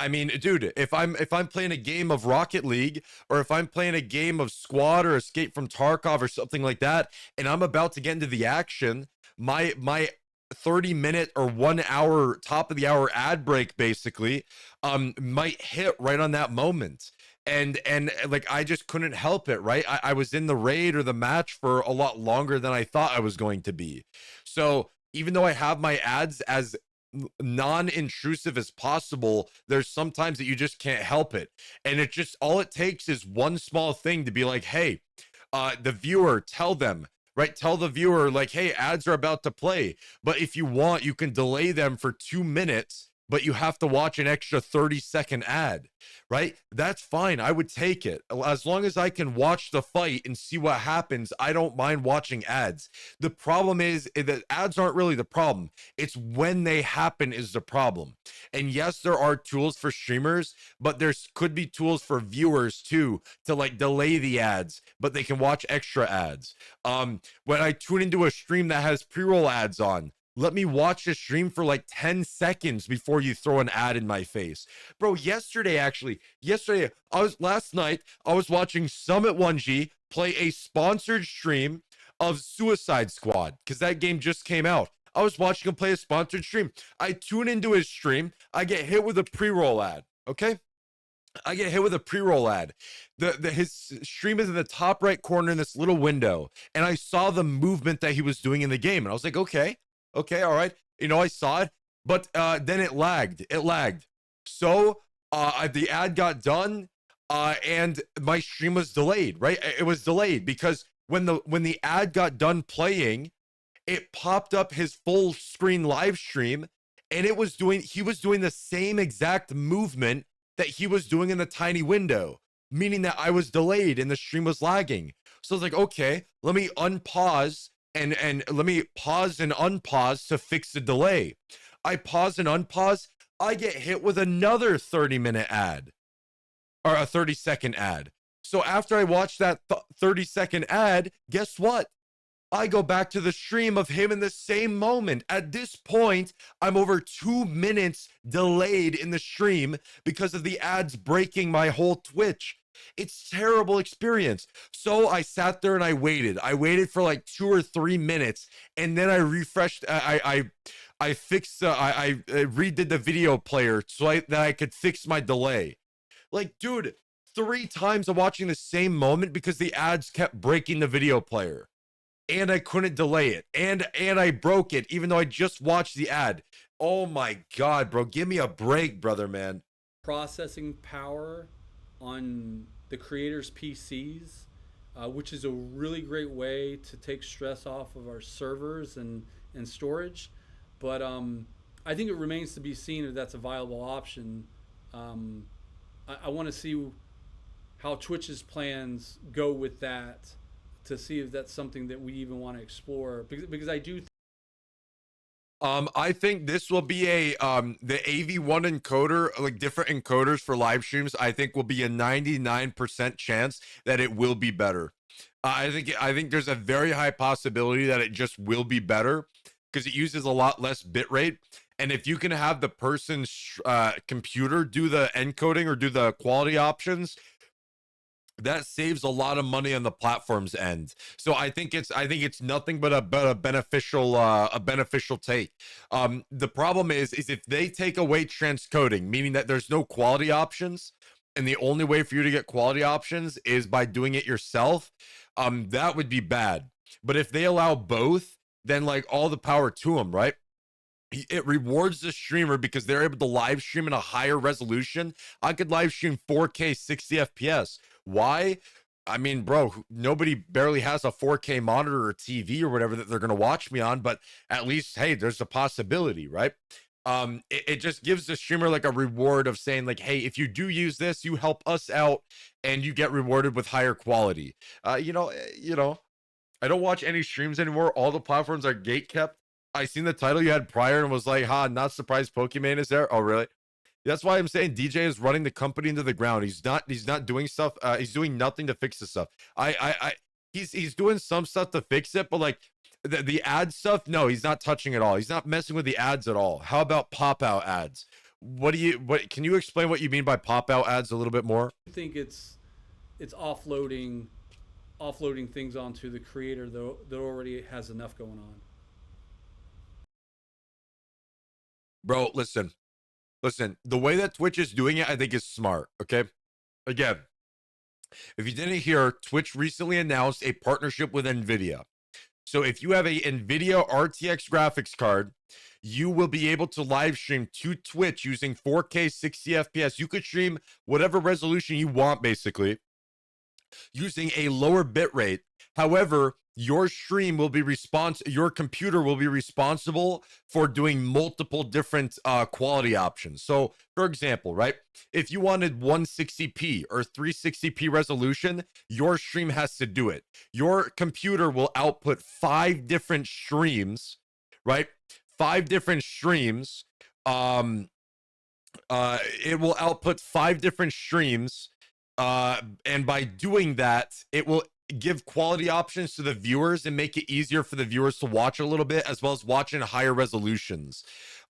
I mean, dude, if I'm playing a game of Rocket League, or if I'm playing a game of Squad or Escape from Tarkov or something like that, and I'm about to get into the action, my 30-minute or 1 hour top of the hour ad break basically might hit right on that moment. And like I just couldn't help it, right? I was in the raid or the match for a lot longer than I thought I was going to be. So even though I have my ads as non-intrusive as possible, there's sometimes that you just can't help it. And it just, all it takes is one small thing to be like, hey, the viewer, tell them, right? Tell the viewer like, hey, ads are about to play. But if you want, you can delay them for 2 minutes but you have to watch an extra 30-second ad, right? That's fine. I would take it. As long as I can watch the fight and see what happens, I don't mind watching ads. The problem is that ads aren't really the problem. It's when they happen is the problem. And yes, there are tools for streamers, but there could be tools for viewers too to like delay the ads, but they can watch extra ads. When I tune into a stream that has pre-roll ads on, let me watch the stream for like 10 seconds before you throw an ad in my face. Bro, last night, I was watching Summit 1G play a sponsored stream of Suicide Squad because that game just came out. I was watching him play a sponsored stream. I tune into his stream. I get hit with a pre-roll ad. Okay. I get hit with a pre-roll ad. His stream is in the top right corner in this little window. And I saw the movement that he was doing in the game. And I was like, okay, all right. I saw it, but then it lagged. So the ad got done and my stream was delayed, right? It was delayed because when the ad got done playing, it popped up his full screen live stream and he was doing the same exact movement that he was doing in the tiny window, meaning that I was delayed and the stream was lagging. So I was like, okay, let me unpause and let me pause and unpause to fix the delay. I pause and unpause. I get hit with another 30-minute ad or a 30-second ad. So after I watch that 30-second ad, guess what? I go back to the stream of him in the same moment. At this point, I'm over 2 minutes delayed in the stream because of the ads breaking my whole Twitch. It's terrible experience. So I sat there and I waited. I waited for like 2 or 3 minutes, and then I refreshed. I fixed. I redid the video player so that I could fix my delay. Like, dude, 3 times I'm watching the same moment because the ads kept breaking the video player. And I couldn't delay it. And I broke it, even though I just watched the ad. Oh my God, bro. Give me a break, brother, man. Processing power on the creators' PCs, which is a really great way to take stress off of our servers and storage. But I think it remains to be seen if that's a viable option. I want to see how Twitch's plans go with that, to see if that's something that we even want to explore, because I do I think this will be a the AV1 encoder, like different encoders for live streams, I think will be a 99% chance that it will be better. I think there's a very high possibility that it just will be better because it uses a lot less bit rate. And if you can have the person's computer do the encoding or do the quality options, that saves a lot of money on the platform's end. So I think it's nothing but a beneficial take. The problem is if they take away transcoding, meaning that there's no quality options, and the only way for you to get quality options is by doing it yourself, that would be bad. But if they allow both, then like all the power to them, right? It rewards the streamer because they're able to live stream in a higher resolution. I could live stream 4K 60 FPS. Why? I mean, bro, nobody barely has a 4K monitor or TV or whatever that they're going to watch me on, but at least, hey, there's a possibility, right? It just gives the streamer like a reward of saying like, hey, if you do use this, you help us out and you get rewarded with higher quality. I don't watch any streams anymore. All the platforms are gate kept. I seen the title you had prior and was like, not surprised Pokemon is there. Oh, really? That's why I'm saying DJ is running the company into the ground. He's not doing stuff. He's doing nothing to fix the stuff. He's doing some stuff to fix it, but like the ad stuff, no, he's not touching it all. He's not messing with the ads at all. How about pop out ads? What can you explain what you mean by pop out ads a little bit more? I think it's offloading things onto the creator that already has enough going on. Bro, listen, the way that Twitch is doing it, I think is smart. Okay. Again, if you didn't hear, Twitch recently announced a partnership with NVIDIA. So if you have a NVIDIA RTX graphics card, you will be able to live stream to Twitch using 4K 60 FPS. You could stream whatever resolution you want, basically, using a lower bit rate. However, your stream will be your computer will be responsible for doing multiple different quality options. So for example, right, if you wanted 160p or 360p resolution, your stream has to do it. Your computer will output 5 different streams, right? 5 different streams. um it will output 5 different streams, and by doing that, it will give quality options to the viewers and make it easier for the viewers to watch a little bit, as well as watch in higher resolutions.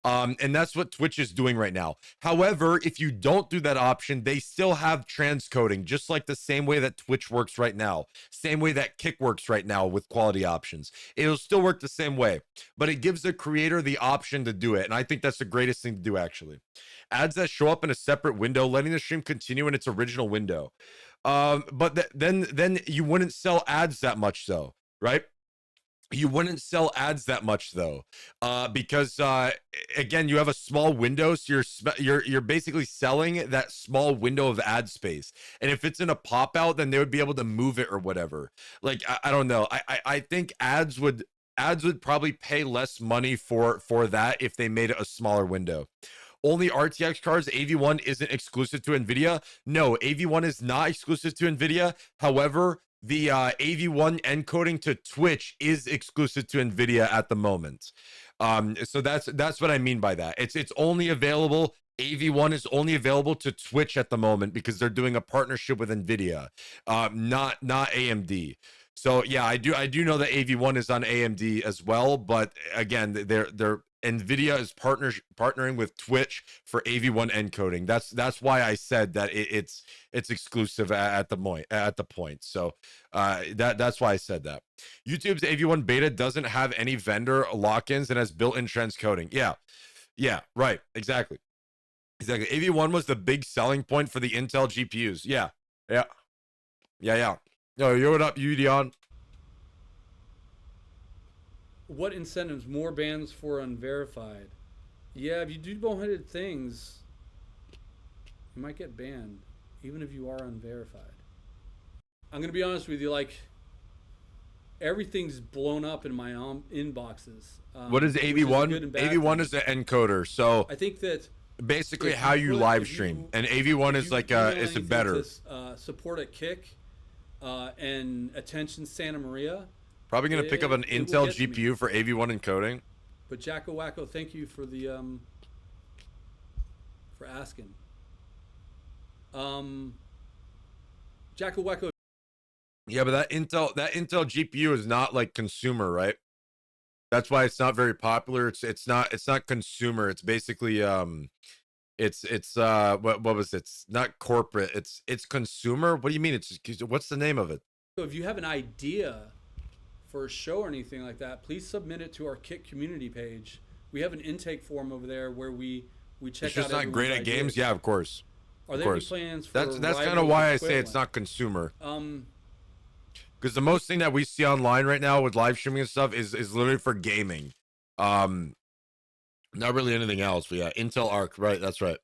And that's what Twitch is doing right now. However, if you don't do that option, they still have transcoding, just like the same way that Twitch works right now, same way that Kick works right now with quality options. It'll still work the same way, but it gives the creator the option to do it. And I think that's the greatest thing to do, actually. Ads that show up in a separate window, letting the stream continue in its original window. But then you wouldn't sell ads that much, though, right? You wouldn't sell ads that much, though, because again, you have a small window, so you're basically selling that small window of ad space. And if it's in a pop out, then they would be able to move it or whatever. Like I don't know. I think ads would probably pay less money for that if they made it a smaller window. Only RTX cards, AV1 isn't exclusive to NVIDIA. No, AV1 is not exclusive to NVIDIA. However, the AV1 encoding to Twitch is exclusive to NVIDIA at the moment. So that's what I mean by that. It's only available. AV1 is only available to Twitch at the moment because they're doing a partnership with NVIDIA, not AMD. So yeah, I do know that AV1 is on AMD as well, but again, they're NVIDIA is partnering with Twitch for AV1 encoding. That's why I said that it's exclusive at the point. So that's why I said that. YouTube's AV1 beta doesn't have any vendor lock-ins and has built-in transcoding. Yeah, right, exactly. AV1 was the big selling point for the Intel GPUs. Yeah. Yo, what up, Dion? What incentives? More bans for unverified. Yeah, if you do boneheaded things, you might get banned, even if you are unverified. I'm gonna be honest with you, like everything's blown up in my inboxes. What is AV1? AV1 is an encoder. So I think that basically how you live stream, and AV1 is like is a better support at Kick and attention Santamarias. Probably gonna pick up an Intel GPU for AV1 encoding. But Jacko Wacko, thank you for the for asking. Jacko Wacko. Yeah, but that Intel GPU is not like consumer, right? That's why it's not very popular. It's not consumer. It's basically it's what was it? It's not corporate. It's consumer. What do you mean? What's the name of it? So if you have an idea for a show or anything like that, please submit it to our Kick community page. We have an intake form over there where we check out. It's just not great at games. Yeah, of course. Are there any plans for that's kind of why I say it's not consumer. Because the most thing that we see online right now with live streaming and stuff is literally for gaming. Not really anything else. But yeah, Intel Arc, right? That's right.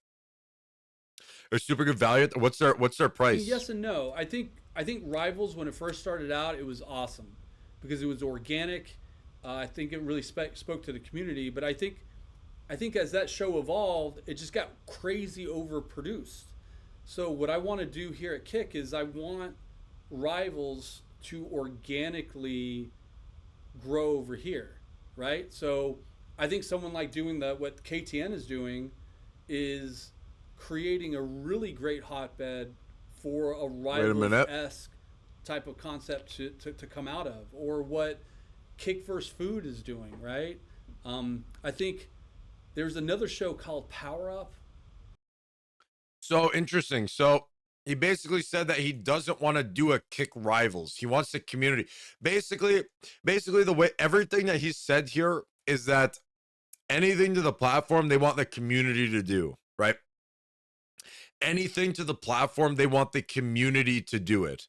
They're super good value. What's their price? I mean, yes and no. I think Rivals, when it first started out, it was awesome because it was organic. I think it really spoke to the community. But I think as that show evolved, it just got crazy overproduced. So what I want to do here at Kick is I want Rivals to organically grow over here, right? So I think someone like doing what KTN is doing is creating a really great hotbed for a Rivals-esque type of concept to come out of, or what Kick vs. Food is doing, right? I think there's another show called Power Up. So interesting. So he basically said that he doesn't want to do a Kick Rivals. He wants the community. Basically the way everything that he said here is that anything to the platform they want the community to do, right? Anything to the platform they want the community to do it.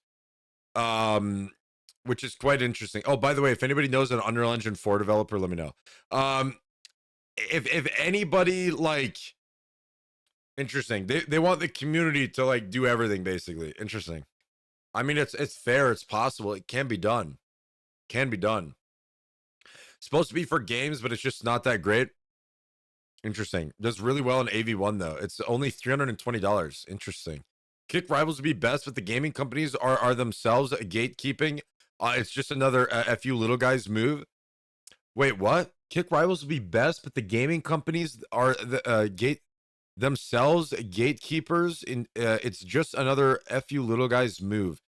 Which is quite interesting. Oh, by the way, if anybody knows an Unreal Engine 4 developer, let me know. If anybody like interesting, they want the community to like do everything basically. Interesting. I mean, it's fair, it's possible, it can be done. Can be done. Supposed to be for games, but it's just not that great. Interesting. Does really well in AV1 though. It's only $320. Interesting. Kick rivals would be best, but the gaming companies are themselves gatekeeping. It's just another fu little guys move. Wait, what? Kick rivals would be best, but the gaming companies are the gate themselves gatekeepers. In it's just another fu little guys move.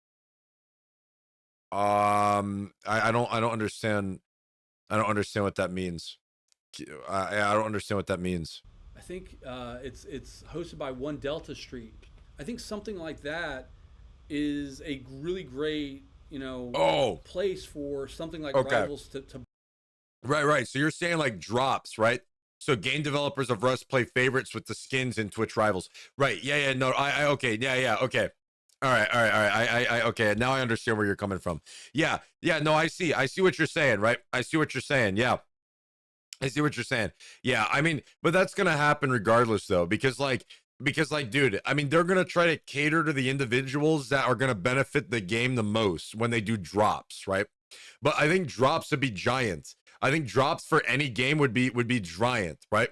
I don't understand. I don't understand what that means. I don't understand what that means. I think it's hosted by One Delta Street. I think something like that is a really great, Oh, place for something like okay. Rivals to. Right. So you're saying like drops, right? So game developers of Rust play favorites with the skins in Twitch rivals. Right. Yeah. No, okay. Yeah. Okay. All right. I okay. Now I understand where you're coming from. Yeah. No, I see what you're saying, right? I see what you're saying. Yeah. I see what you're saying. Yeah, I mean, but that's gonna happen regardless, though, because dude, I mean, they're gonna try to cater to the individuals that are gonna benefit the game the most when they do drops, right? But I think drops would be giant. I think drops for any game would be giant, right?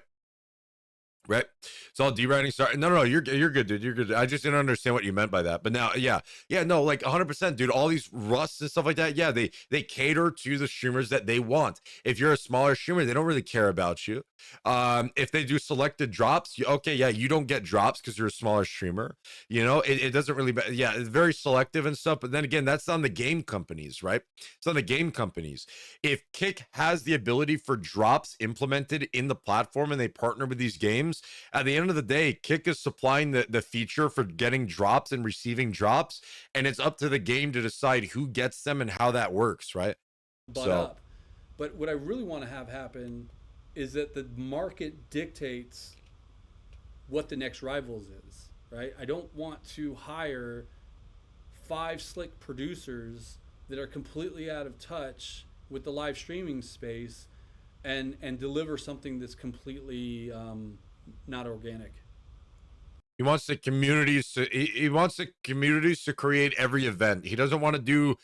Right. So all dewriting start. No, you're good, dude. You're good. I just didn't understand what you meant by that. But now, yeah, no, like 100%, dude. All these rusts and stuff like that. Yeah, they cater to the streamers that they want. If you're a smaller streamer, they don't really care about you. If they do selected drops, okay, yeah, you don't get drops because you're a smaller streamer. It doesn't really. Yeah, it's very selective and stuff. But then again, that's on the game companies, right? It's on the game companies. If Kick has the ability for drops implemented in the platform and they partner with these games, at the end of the day, Kick is supplying the feature for getting drops and receiving drops, and it's up to the game to decide who gets them and how that works, right? Up. But what I really want to have happen is that the market dictates what the next Rivals is, right? I don't want to hire 5 slick producers that are completely out of touch with the live streaming space and deliver something that's completely not organic. He wants the communities to create every event. He doesn't want to do.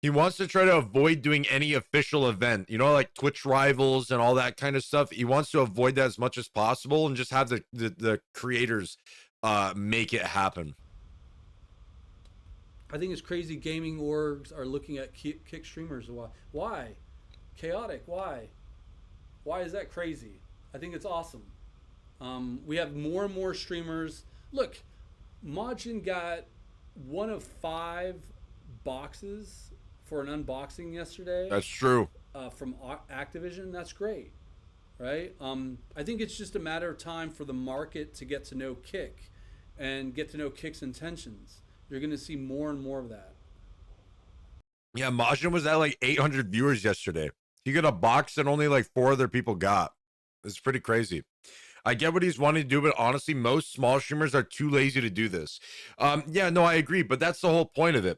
He wants to try to avoid doing any official event, like Twitch rivals and all that kind of stuff. He wants to avoid that as much as possible and just have the creators make it happen. I think it's crazy gaming orgs are looking at kick streamers. Why? Chaotic. Why is that crazy? I think it's awesome. We have more and more streamers. Look, Majin got one of 5 boxes for an unboxing yesterday. That's true. From Activision. That's great, right? I think it's just a matter of time for the market to get to know Kick and get to know Kick's intentions. You're going to see more and more of that. Yeah, Majin was at like 800 viewers yesterday. He got a box that only like 4 other people got. It's pretty crazy. I get what he's wanting to do, but honestly, most small streamers are too lazy to do this. Yeah, no, I agree, but that's the whole point of it.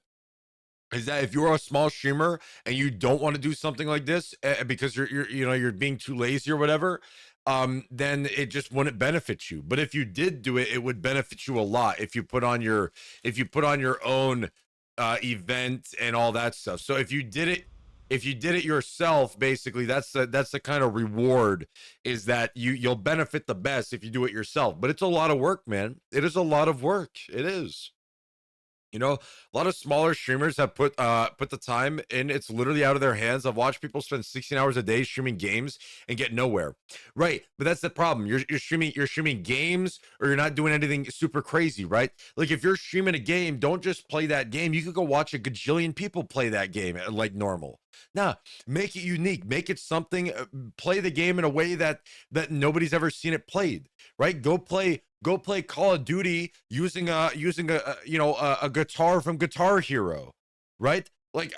Is that if you're a small streamer and you don't want to do something like this because you're being too lazy or whatever, then it just wouldn't benefit you. But if you did do it, it would benefit you a lot if you put on your own event and all that stuff. So if you did it yourself, basically that's the kind of reward, is that you'll benefit the best if you do it yourself. But it's a lot of work, man. It is a lot of work. It is. A lot of smaller streamers have put the time in. It's literally out of their hands. I've watched people spend 16 hours a day streaming games and get nowhere. Right, but that's the problem. You're streaming games, or you're not doing anything super crazy, right? Like if you're streaming a game, don't just play that game. You could go watch a gajillion people play that game like normal. Nah, make it unique. Make it something. Play the game in a way that nobody's ever seen it played. Right? Go play Call of Duty using a guitar from Guitar Hero, right? Like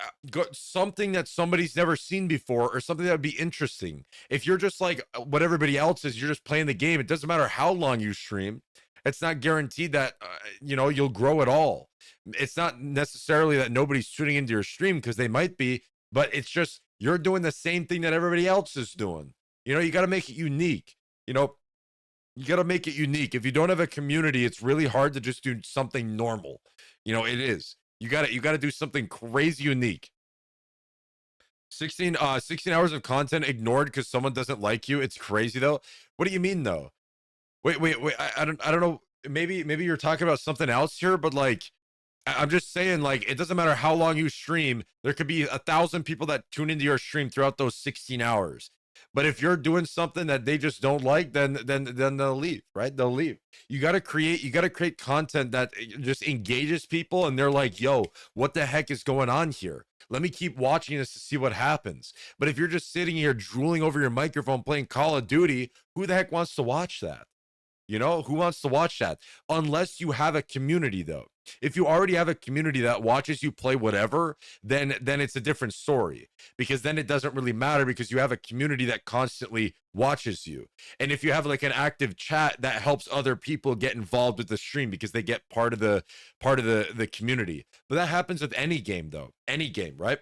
something that somebody's never seen before, or something that would be interesting. If you're just like what everybody else is, you're just playing the game. It doesn't matter how long you stream. It's not guaranteed that you'll grow at all. It's not necessarily that nobody's tuning into your stream, because they might be, but it's just you're doing the same thing that everybody else is doing. You got to make it unique. You got to make it unique. If you don't have a community, it's really hard to just do something normal. It is. You got to do something crazy unique. 16 hours of content ignored because someone doesn't like you. It's crazy though. What do you mean though? Wait. I don't know. Maybe you're talking about something else here, but like I'm just saying, like, it doesn't matter how long you stream, there could be 1,000 people that tune into your stream throughout those 16 hours. But if you're doing something that they just don't like, then they'll leave, right? They'll leave. You gotta create content that just engages people and they're like, yo, what the heck is going on here? Let me keep watching this to see what happens. But if you're just sitting here drooling over your microphone playing Call of Duty, who the heck wants to watch that? You know, who wants to watch that? Unless you have a community, though. If you already have a community that watches you play whatever, then it's a different story, because then it doesn't really matter because you have a community that constantly watches you. And if you have like an active chat, that helps other people get involved with the stream because they get part of the community. But that happens with any game, though. Any game, right?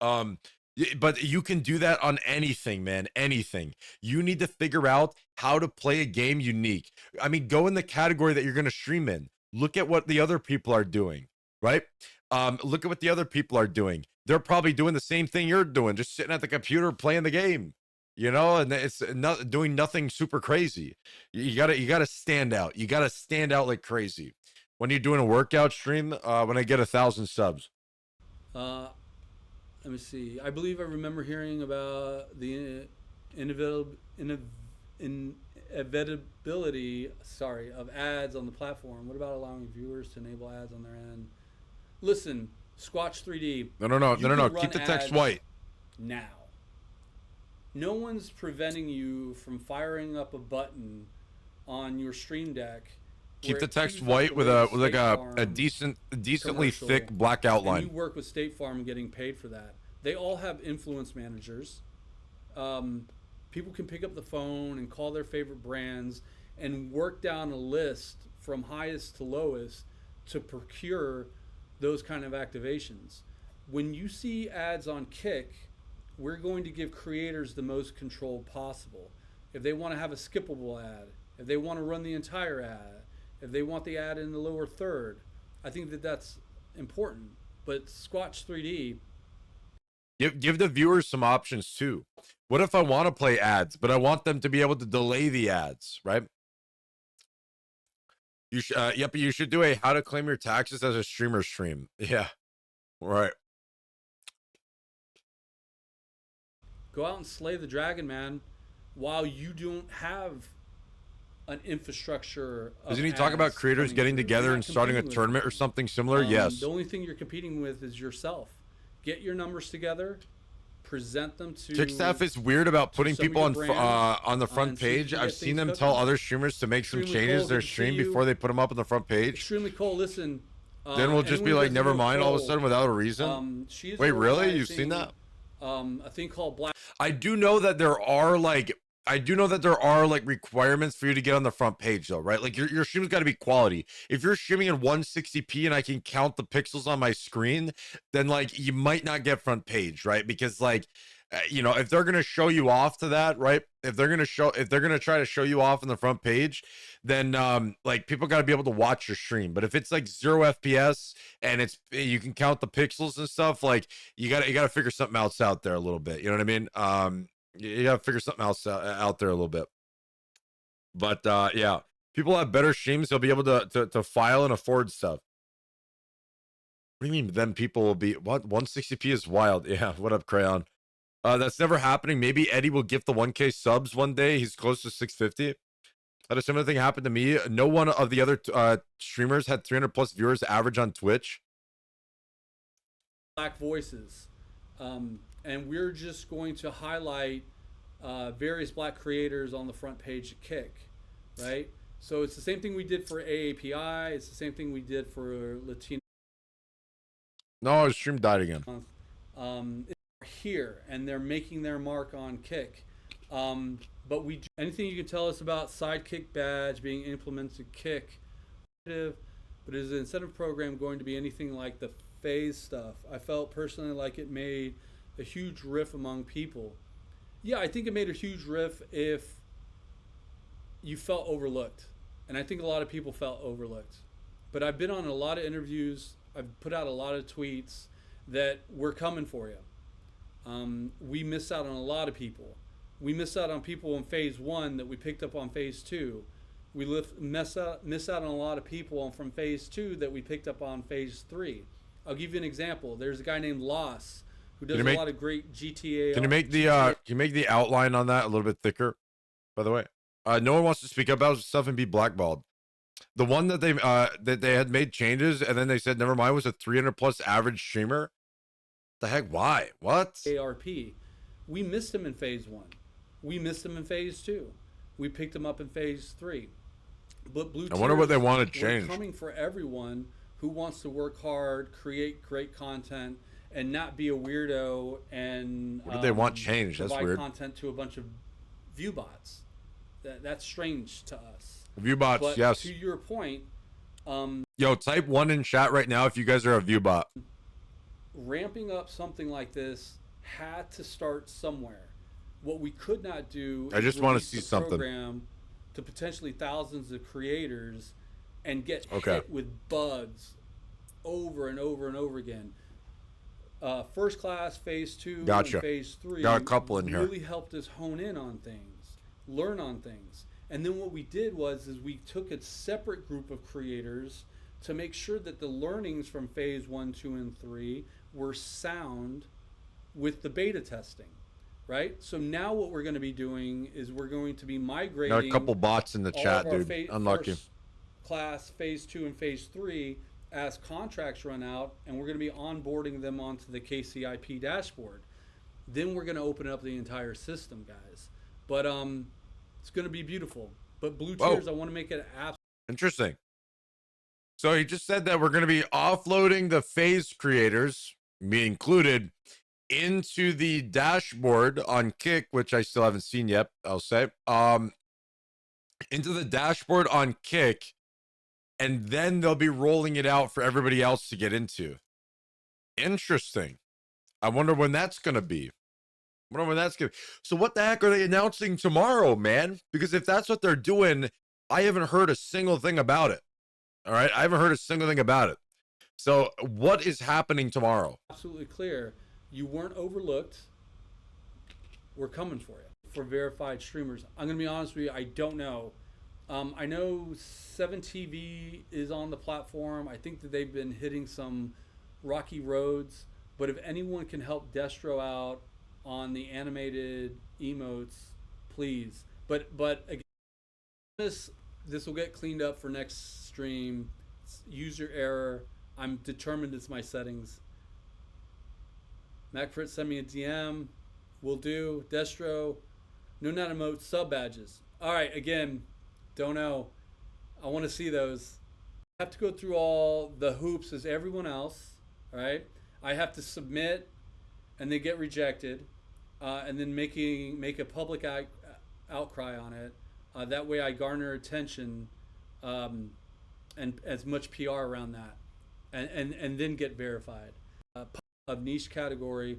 Um, but you can do that on anything, man. Anything. You need to figure out how to play a game unique. I mean, go in the category that you're going to stream in. Look at what the other people are doing, right? Look at what the other people are doing. They're probably doing the same thing you're doing, just sitting at the computer playing the game, you know, and it's not doing nothing super crazy. You gotta stand out. You gotta stand out like crazy. When you're doing a workout stream, when I get 1,000 subs. Uh, Let me see. I believe I remember hearing about the inevitability, of ads on the platform. What about allowing viewers to enable ads on their end? Listen, Squatch 3D. No. Keep the text white. Now. No one's preventing you from firing up a button on your stream deck. Keep the text white with a decently thick black outline. And you work with State Farm and getting paid for that. They all have influence managers. People can pick up the phone and call their favorite brands and work down a list from highest to lowest to procure those kind of activations. When you see ads on Kick, we're going to give creators the most control possible. If they want to have a skippable ad, if they want to run the entire ad, if they want the ad in the lower third, I think that that's important. But Squatch 3D, Give the viewers some options too. What if I want to play ads, but I want them to be able to delay the ads, right? You should do a how to claim your taxes as a streamer stream. Yeah, right. go out and slay the dragon, man, while you don't have an infrastructure. Doesn't he talk about creators getting together and starting a tournament or something similar? Yes. The only thing you're competing with is yourself. Get your numbers together, present them to. Kickstaff is weird about putting people on the front page. I've seen them tell other streamers to make some changes to their stream before they put them up on the front page. Extremely cool. Listen. Then we'll just be like, never mind, all of a sudden without a reason. Wait, really? You've seen that? A thing called Black. I do know that there are like requirements for you to get on the front page though, right? Like your stream's got to be quality. If you're streaming in 160p and I can count the pixels on my screen, then like you might not get front page, right? Because like if they're going to show you off to that, right? If they're going to try to show you off on the front page, then like people got to be able to watch your stream. But if it's like 0 FPS and you can count the pixels and stuff, like you got to figure something else out there a little bit. You know what I mean? You got to figure something else out there a little bit. But yeah, people have better streams. They'll be able to file and afford stuff. What do you mean? Then people will be what? 160p is wild. Yeah. What up, Crayon? That's never happening. Maybe Eddie will gift the 1K subs one day. He's close to 650. Had a similar thing happen to me. No one of the other streamers had 300 plus viewers average on Twitch. Black voices. And we're just going to highlight various black creators on the front page of Kick, right? So it's the same thing we did for AAPI. It's the same thing we did for Latino. No, his stream died again. Here, and they're making their mark on Kick. But anything you can tell us about Sidekick badge being implemented Kick, but is the incentive program going to be anything like the phase stuff? I felt personally like it made a huge riff among people. Yeah, I think it made a huge riff if you felt overlooked. And I think a lot of people felt overlooked. But I've been on a lot of interviews. I've put out a lot of tweets that we're coming for you. We miss out on a lot of people. We miss out on people in phase one that we picked up on phase two. We miss out on a lot of people from phase two that we picked up on phase three. I'll give you an example. There's a guy named Loss who does a lot of great GTA. Can you make the outline on that a little bit thicker? By the way, no one wants to speak about stuff and be blackballed. The one that they had made changes and then they said never mind was a 300 plus average streamer. The heck? Why? What? ARP. We missed him in phase one. We missed him in phase two. We picked him up in phase three. But blue I wonder what they want to change. Coming for everyone who wants to work hard, create great content, and not be a weirdo and what do they want changed? That's weird. Content to a bunch of view bots. That's strange to us. View bots, but yes. To your point, yo, type 1 in chat right now if you guys are a view bot. Ramping up something like this had to start somewhere. What we could not do I just want to see something to potentially thousands of creators and get hit with bugs over and over and over again. First class, phase two, and phase three got a couple in really helped us hone in on things, learn on things. And then what we did was we took a separate group of creators to make sure that the learnings from phase 1, 2, and 3 were sound with the beta testing, right? So now what we're going to be doing is we're going to be migrating. Got a couple bots in the chat, dude. Unlucky. First class, phase 2, and phase 3 as contracts run out, and we're going to be onboarding them onto the KCIP dashboard. Then we're going to open up the entire system, guys. But it's going to be beautiful. But blue tiers, I want to make it interesting. So he just said that we're going to be offloading the phase creators, me included, into the dashboard on Kick, which I still haven't seen yet, I'll say. Into the dashboard on Kick, and then they'll be rolling it out for everybody else to get into. Interesting. I wonder when that's going to be. So what the heck are they announcing tomorrow, man? Because if that's what they're doing, I haven't heard a single thing about it. All right, I haven't heard a single thing about it. So what is happening tomorrow? Absolutely clear. You weren't overlooked. We're coming for you. For verified streamers, I'm gonna be honest with you. I don't know. I know 7TV is on the platform. I think that they've been hitting some rocky roads. But if anyone can help Destro out on the animated emotes, please. But again, this will get cleaned up for next stream. It's user error. I'm determined it's my settings. MacFrit, send me a DM. Will do. Destro, no not emote sub badges. All right, again, don't know. I want to see those. I have to go through all the hoops as everyone else. All right. I have to submit, and they get rejected, and then make a public outcry on it. That way, I garner attention, and as much PR around that, and then get verified. Of niche category,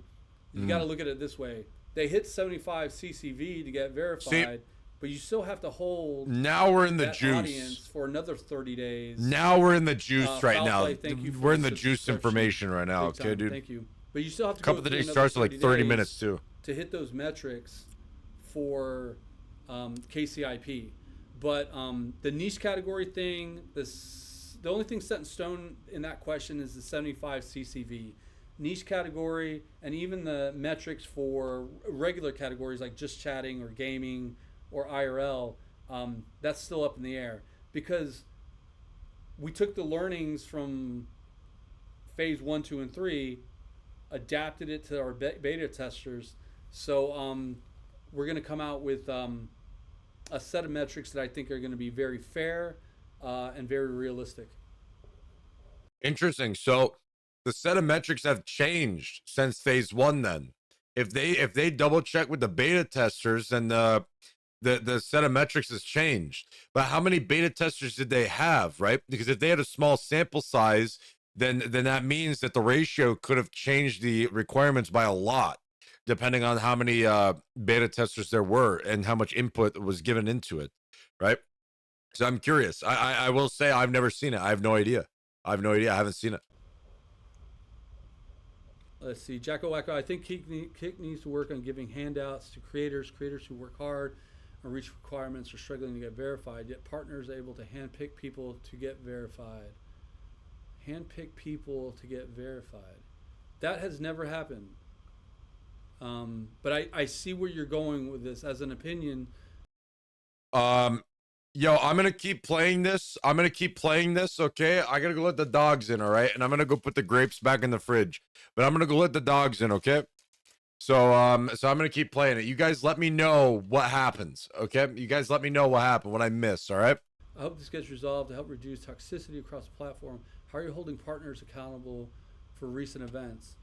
you got to look at it this way: they hit 75 CCV to get verified. But you still have to hold. Now we're in the juice audience for another 30 days. Now we're in the juice right now. We're in the juice juice information right now. Okay, dude. Thank you. But you still have to. Couple of days starts like 30 minutes too. To hit those metrics for KCIP, but the niche category thing, the only thing set in stone in that question is the 75 CCV. Niche category and even the metrics for regular categories like just chatting or gaming or IRL, that's still up in the air because we took the learnings from phase 1, 2, and 3, adapted it to our beta testers. So we're going to come out with a set of metrics that I think are going to be very fair and very realistic. Interesting. So the set of metrics have changed since phase 1 then. If they double check with the beta testers, then the set of metrics has changed. But how many beta testers did they have, right? Because if they had a small sample size, then that means that the ratio could have changed the requirements by a lot, depending on how many beta testers there were and how much input was given into it, right? So I'm curious. I will say I've never seen it. I have no idea. I haven't seen it. Let's see, Jacko Wacko. I think Kick needs to work on giving handouts to creators who work hard and reach requirements are struggling to get verified. Yet partners are able to handpick people to get verified. Handpick people to get verified. That has never happened. But I see where you're going with this as an opinion. Yo, I'm gonna keep playing this. Okay, I gotta go let the dogs in. All right, and I'm gonna go put the grapes back in the fridge. But I'm gonna go let the dogs in. Okay. So I'm gonna keep playing it. You guys let me know what happens. Okay. You guys let me know what happened, what I missed. All right. I hope this gets resolved to help reduce toxicity across the platform. How are you holding partners accountable for recent events?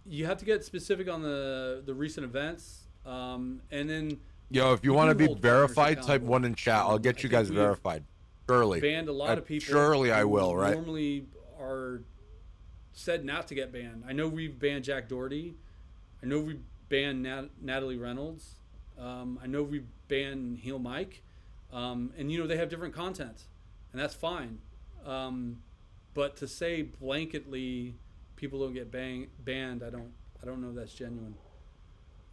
You have to get specific on the recent events, and then. Yo, if you want to be verified, type 1 in chat. I'll get you guys verified. Surely. Banned a lot of people. Surely I will, right? Normally are said not to get banned. I know we've banned Jack Doherty. I know we banned Natalie Reynolds. I know we banned Heel Mike. And you know they have different content, and that's fine. But to say blanketly people don't get banned, I don't know if that's genuine.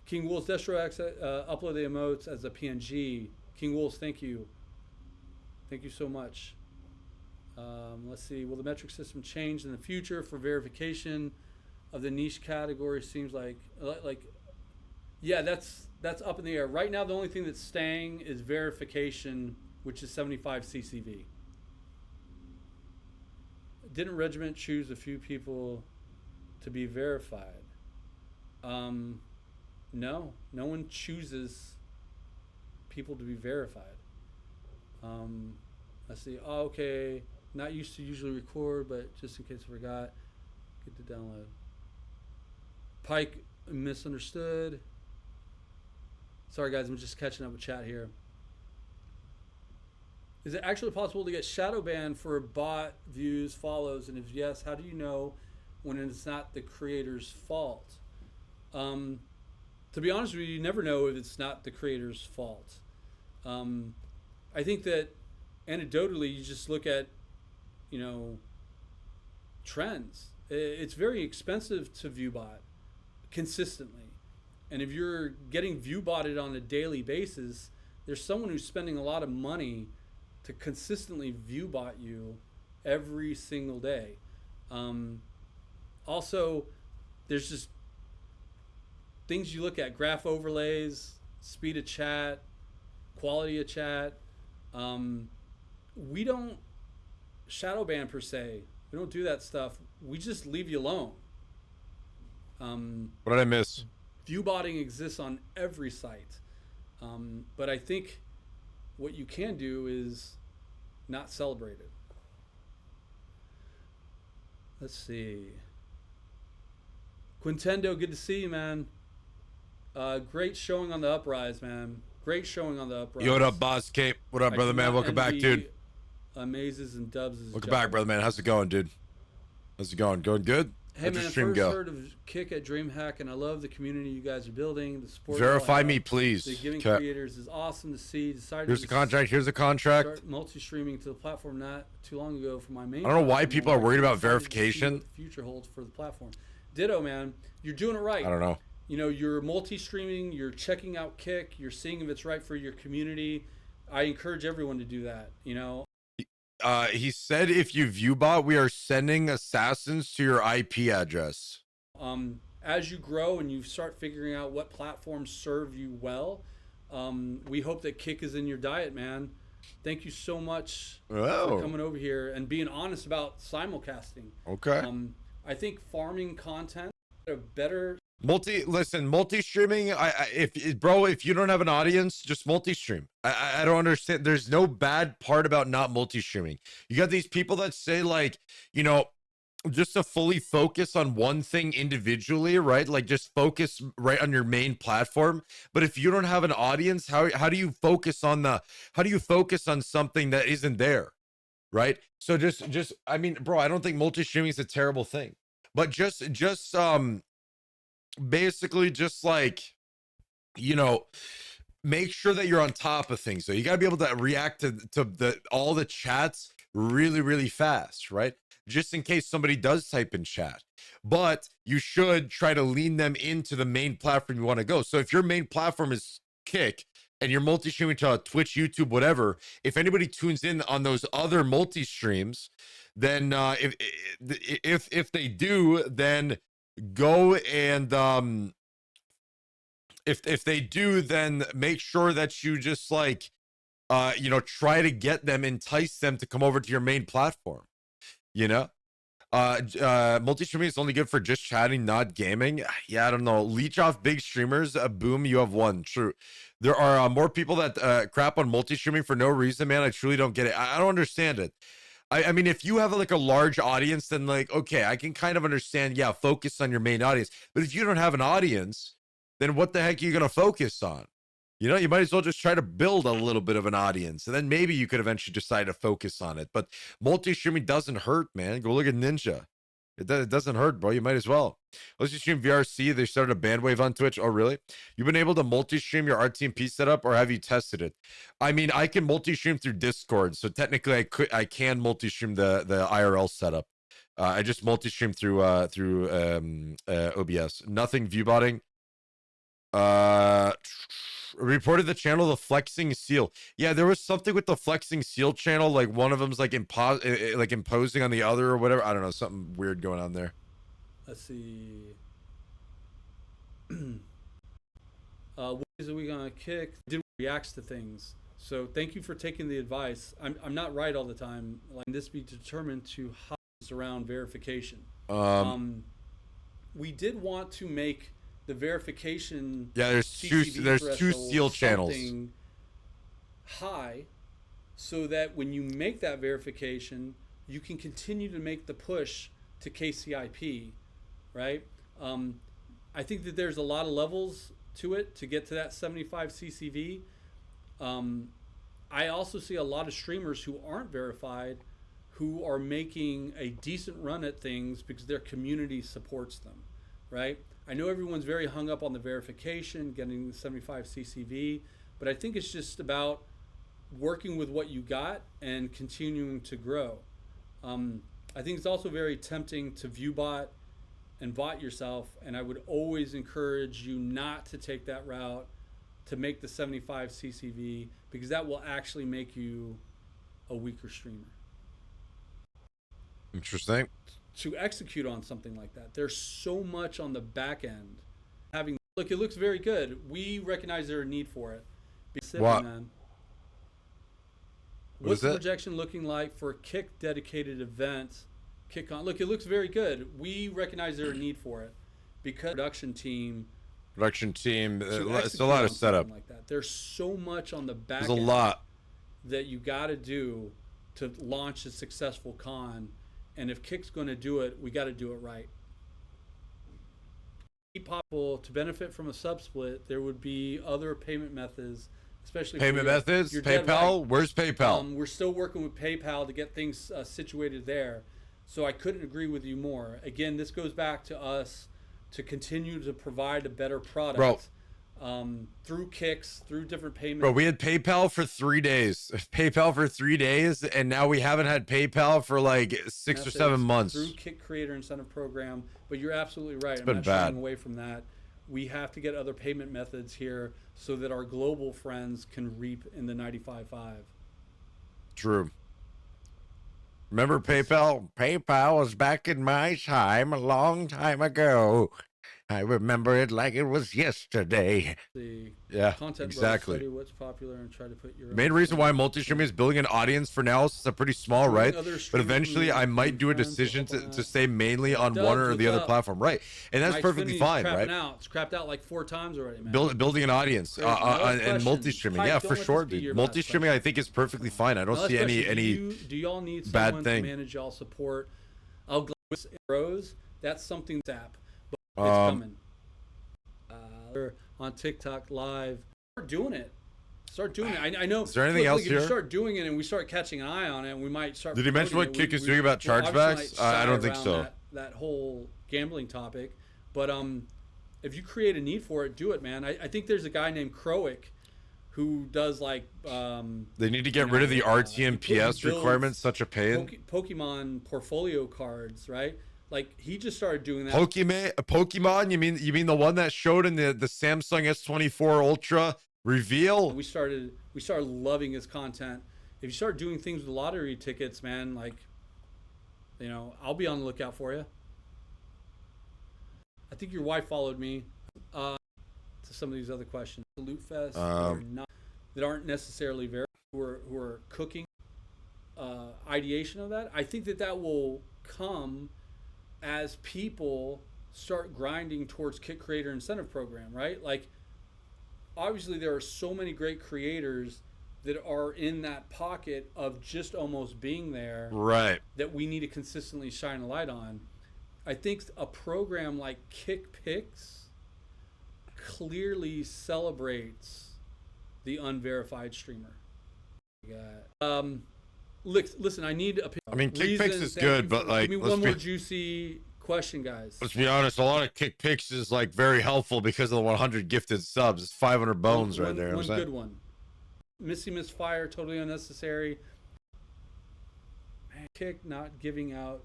King Wolves Destro X upload the emotes as a PNG. King Wolves, thank you. Thank you so much. Let's see. Will the metric system change in the future for verification of the niche category? Seems like yeah, that's up in the air. Right now, the only thing that's staying is verification, which is 75 CCV. Didn't Regiment choose a few people to be verified? No one chooses people to be verified. Let's see. Oh, okay. Not used to usually record, but just in case I forgot, get the download. Pike misunderstood. Sorry guys, I'm just catching up with chat here. Is it actually possible to get shadow banned for bot views, follows, and if yes, how do you know when it's not the creator's fault? To be honest with you, you never know if it's not the creator's fault. I think that anecdotally, you just look at, you know, trends. It's very expensive to view bot consistently. And if you're getting view botted on a daily basis, there's someone who's spending a lot of money to consistently view bot you every single day. Also, there's just things you look at, graph overlays, speed of chat, quality of chat. We don't shadow ban per se. We don't do that stuff. We just leave you alone. What did I miss? View botting exists on every site. But I think what you can do is not celebrate it. Let's see. Quintendo, good to see you, man. Great showing on the Uprise, man. Great showing on the Uprise. Yo, what up, Boss Cape? What up, brother man? Welcome back, dude. Amazes and Dubs. Welcome back, brother man. How's it going, dude? How's it going? Going good? Hey man, first heard of Kick at DreamHack, and I love the community you guys are building. The support. Verify me, please. The giving creators is awesome to see. Decided here's the contract. Here's the contract. Start multi-streaming to the platform not too long ago for my main. I don't know why people are worried about verification. What the future holds for the platform. Ditto, man. You're doing it right. I don't know. You know, you're multi-streaming. You're checking out Kick. You're seeing if it's right for your community. I encourage everyone to do that. You know. He said if you view bot, we are sending assassins to your IP address. As you grow and you start figuring out what platforms serve you well, we hope that Kick is in your diet, man. Thank you so much for coming over here and being honest about simulcasting. Okay. I think farming content a better multi-streaming. If you don't have an audience, just multi-stream. I don't understand. There's no bad part about not multi-streaming. You got these people that say, like, you know, just to fully focus on one thing individually, right? Like just focus right on your main platform. But if you don't have an audience, how do you focus on something that isn't there? Right? So just I mean, bro, I don't think multi-streaming is a terrible thing. But just basically just like, you know, make sure that you're on top of things. So you got to be able to react to all the chats really, really fast, right? Just in case somebody does type in chat. But you should try to lean them into the main platform you want to go. So if your main platform is Kick and you're multi-streaming to Twitch, YouTube, whatever, if anybody tunes in on those other multi-streams, then if they do, then go and if they do, then make sure that you just like you know, try to get them, entice them to come over to your main platform, you know. Multi-streaming is only good for just chatting, not gaming. Yeah, I don't know. Leech off big streamers. Boom, you have one. True. There are more people that crap on multi-streaming for no reason, man. I truly don't get it. I don't understand it. I mean, if you have like a large audience, then like, okay, I can kind of understand. Yeah, focus on your main audience. But if you don't have an audience, then what the heck are you gonna focus on? You know, you might as well just try to build a little bit of an audience, and then maybe you could eventually decide to focus on it. But multi-streaming doesn't hurt, man. Go look at Ninja. It doesn't hurt, bro. You might as well. Let's just stream VRC. They started a bandwave on Twitch. Oh, really? You've been able to multi-stream your RTMP setup, or have you tested it? I mean, I can multi-stream through Discord, so technically I can multi-stream the IRL setup. I just multi-stream through OBS. Nothing viewbotting. Reported the channel the flexing seal. Yeah, there was something with the flexing seal channel, like one of them's like like imposing on the other or whatever. I don't know, something weird going on there. Let's see. What is it we gonna kick? Did reacts to things. So thank you for taking the advice. I'm not right all the time. Like this be determined to house around verification. We did want to make the verification. Yeah, there's two seal channels high, so that when you make that verification, you can continue to make the push to KCIP, right? I think that there's a lot of levels to it to get to that 75 CCV. I also see a lot of streamers who aren't verified who are making a decent run at things because their community supports them, right? I know everyone's very hung up on the verification, getting the 75 CCV, but I think it's just about working with what you got and continuing to grow. I think it's also very tempting to viewbot and bot yourself, and I would always encourage you not to take that route to make the 75 CCV, because that will actually make you a weaker streamer. Interesting. To execute on something like that, there's so much on the back end. Look, it looks very good. We recognize there's a need for it. What? What's the projection looking like for Kick dedicated events? KickCon. Look, it looks very good. We recognize there's a need for it because production team. It's a lot of setup. Like that. There's so much on the back. There's a lot that you got to do to launch a successful con. And if Kick's going to do it, we got to do it right. Possible to benefit from a subsplit, there would be other payment methods, especially payment methods. PayPal. Right. Where's PayPal? We're still working with PayPal to get things situated there. So I couldn't agree with you more. Again, this goes back to us to continue to provide a better product. Bro. Through Kicks, through different payments. Bro, we had PayPal for 3 days. PayPal for 3 days, and now we haven't had PayPal for like 6 or 7 months. Through Kick Creator Incentive Program, but you're absolutely right. It's been bad. I'm not shying away from that. We have to get other payment methods here so that our global friends can reap in the 95.5. True. Remember PayPal? PayPal was back in my time, a long time ago. I remember it like it was yesterday. Yeah, content exactly. Study what's popular and try to put your main reason why multi-streaming is building an audience for now is it's pretty small, right? But eventually I might do a decision to stay mainly on one or the other platform, right? And that's perfectly fine, right? It's crapped out like 4 times already, man. Building an audience and multi-streaming, yeah, for sure, dude. Multi-streaming I think is perfectly fine. I don't see any do y'all need bad someone thing to manage y'all support? I'll Rose. That's something app. It's coming. On TikTok live. Start doing it. I know. Is there anything else here? If you start doing it and we start catching an eye on it, we might start. Did he mention what Kick is doing about chargebacks? I don't think so. That whole gambling topic, but if you create a need for it, do it, man. I think there's a guy named Crowick who does like They need to get rid of the RTMPS requirement. Such a pain. Pokemon portfolio cards, right? Like he just started doing that. Pokemon? You mean the one that showed in the Samsung S24 Ultra reveal? And we started loving his content. If you start doing things with lottery tickets, man, like, you know, I'll be on the lookout for you. I think your wife followed me to some of these other questions. The Loot Fest that aren't necessarily very who are cooking ideation of that. I think that will come as people start grinding towards Kick Creator Incentive Program, right? Like, obviously there are so many great creators that are in that pocket of just almost being there, right, that we need to consistently shine a light on. I think a program like Kick Picks clearly celebrates the unverified streamer. Listen, I need I mean, Kick Picks is good, but like, give me one more juicy question, guys. Let's be honest, a lot of Kick Picks is like very helpful because of the 100 gifted subs. It's 500 bones right there. One good one. Missy Misfire, totally unnecessary. Man, Kick not giving out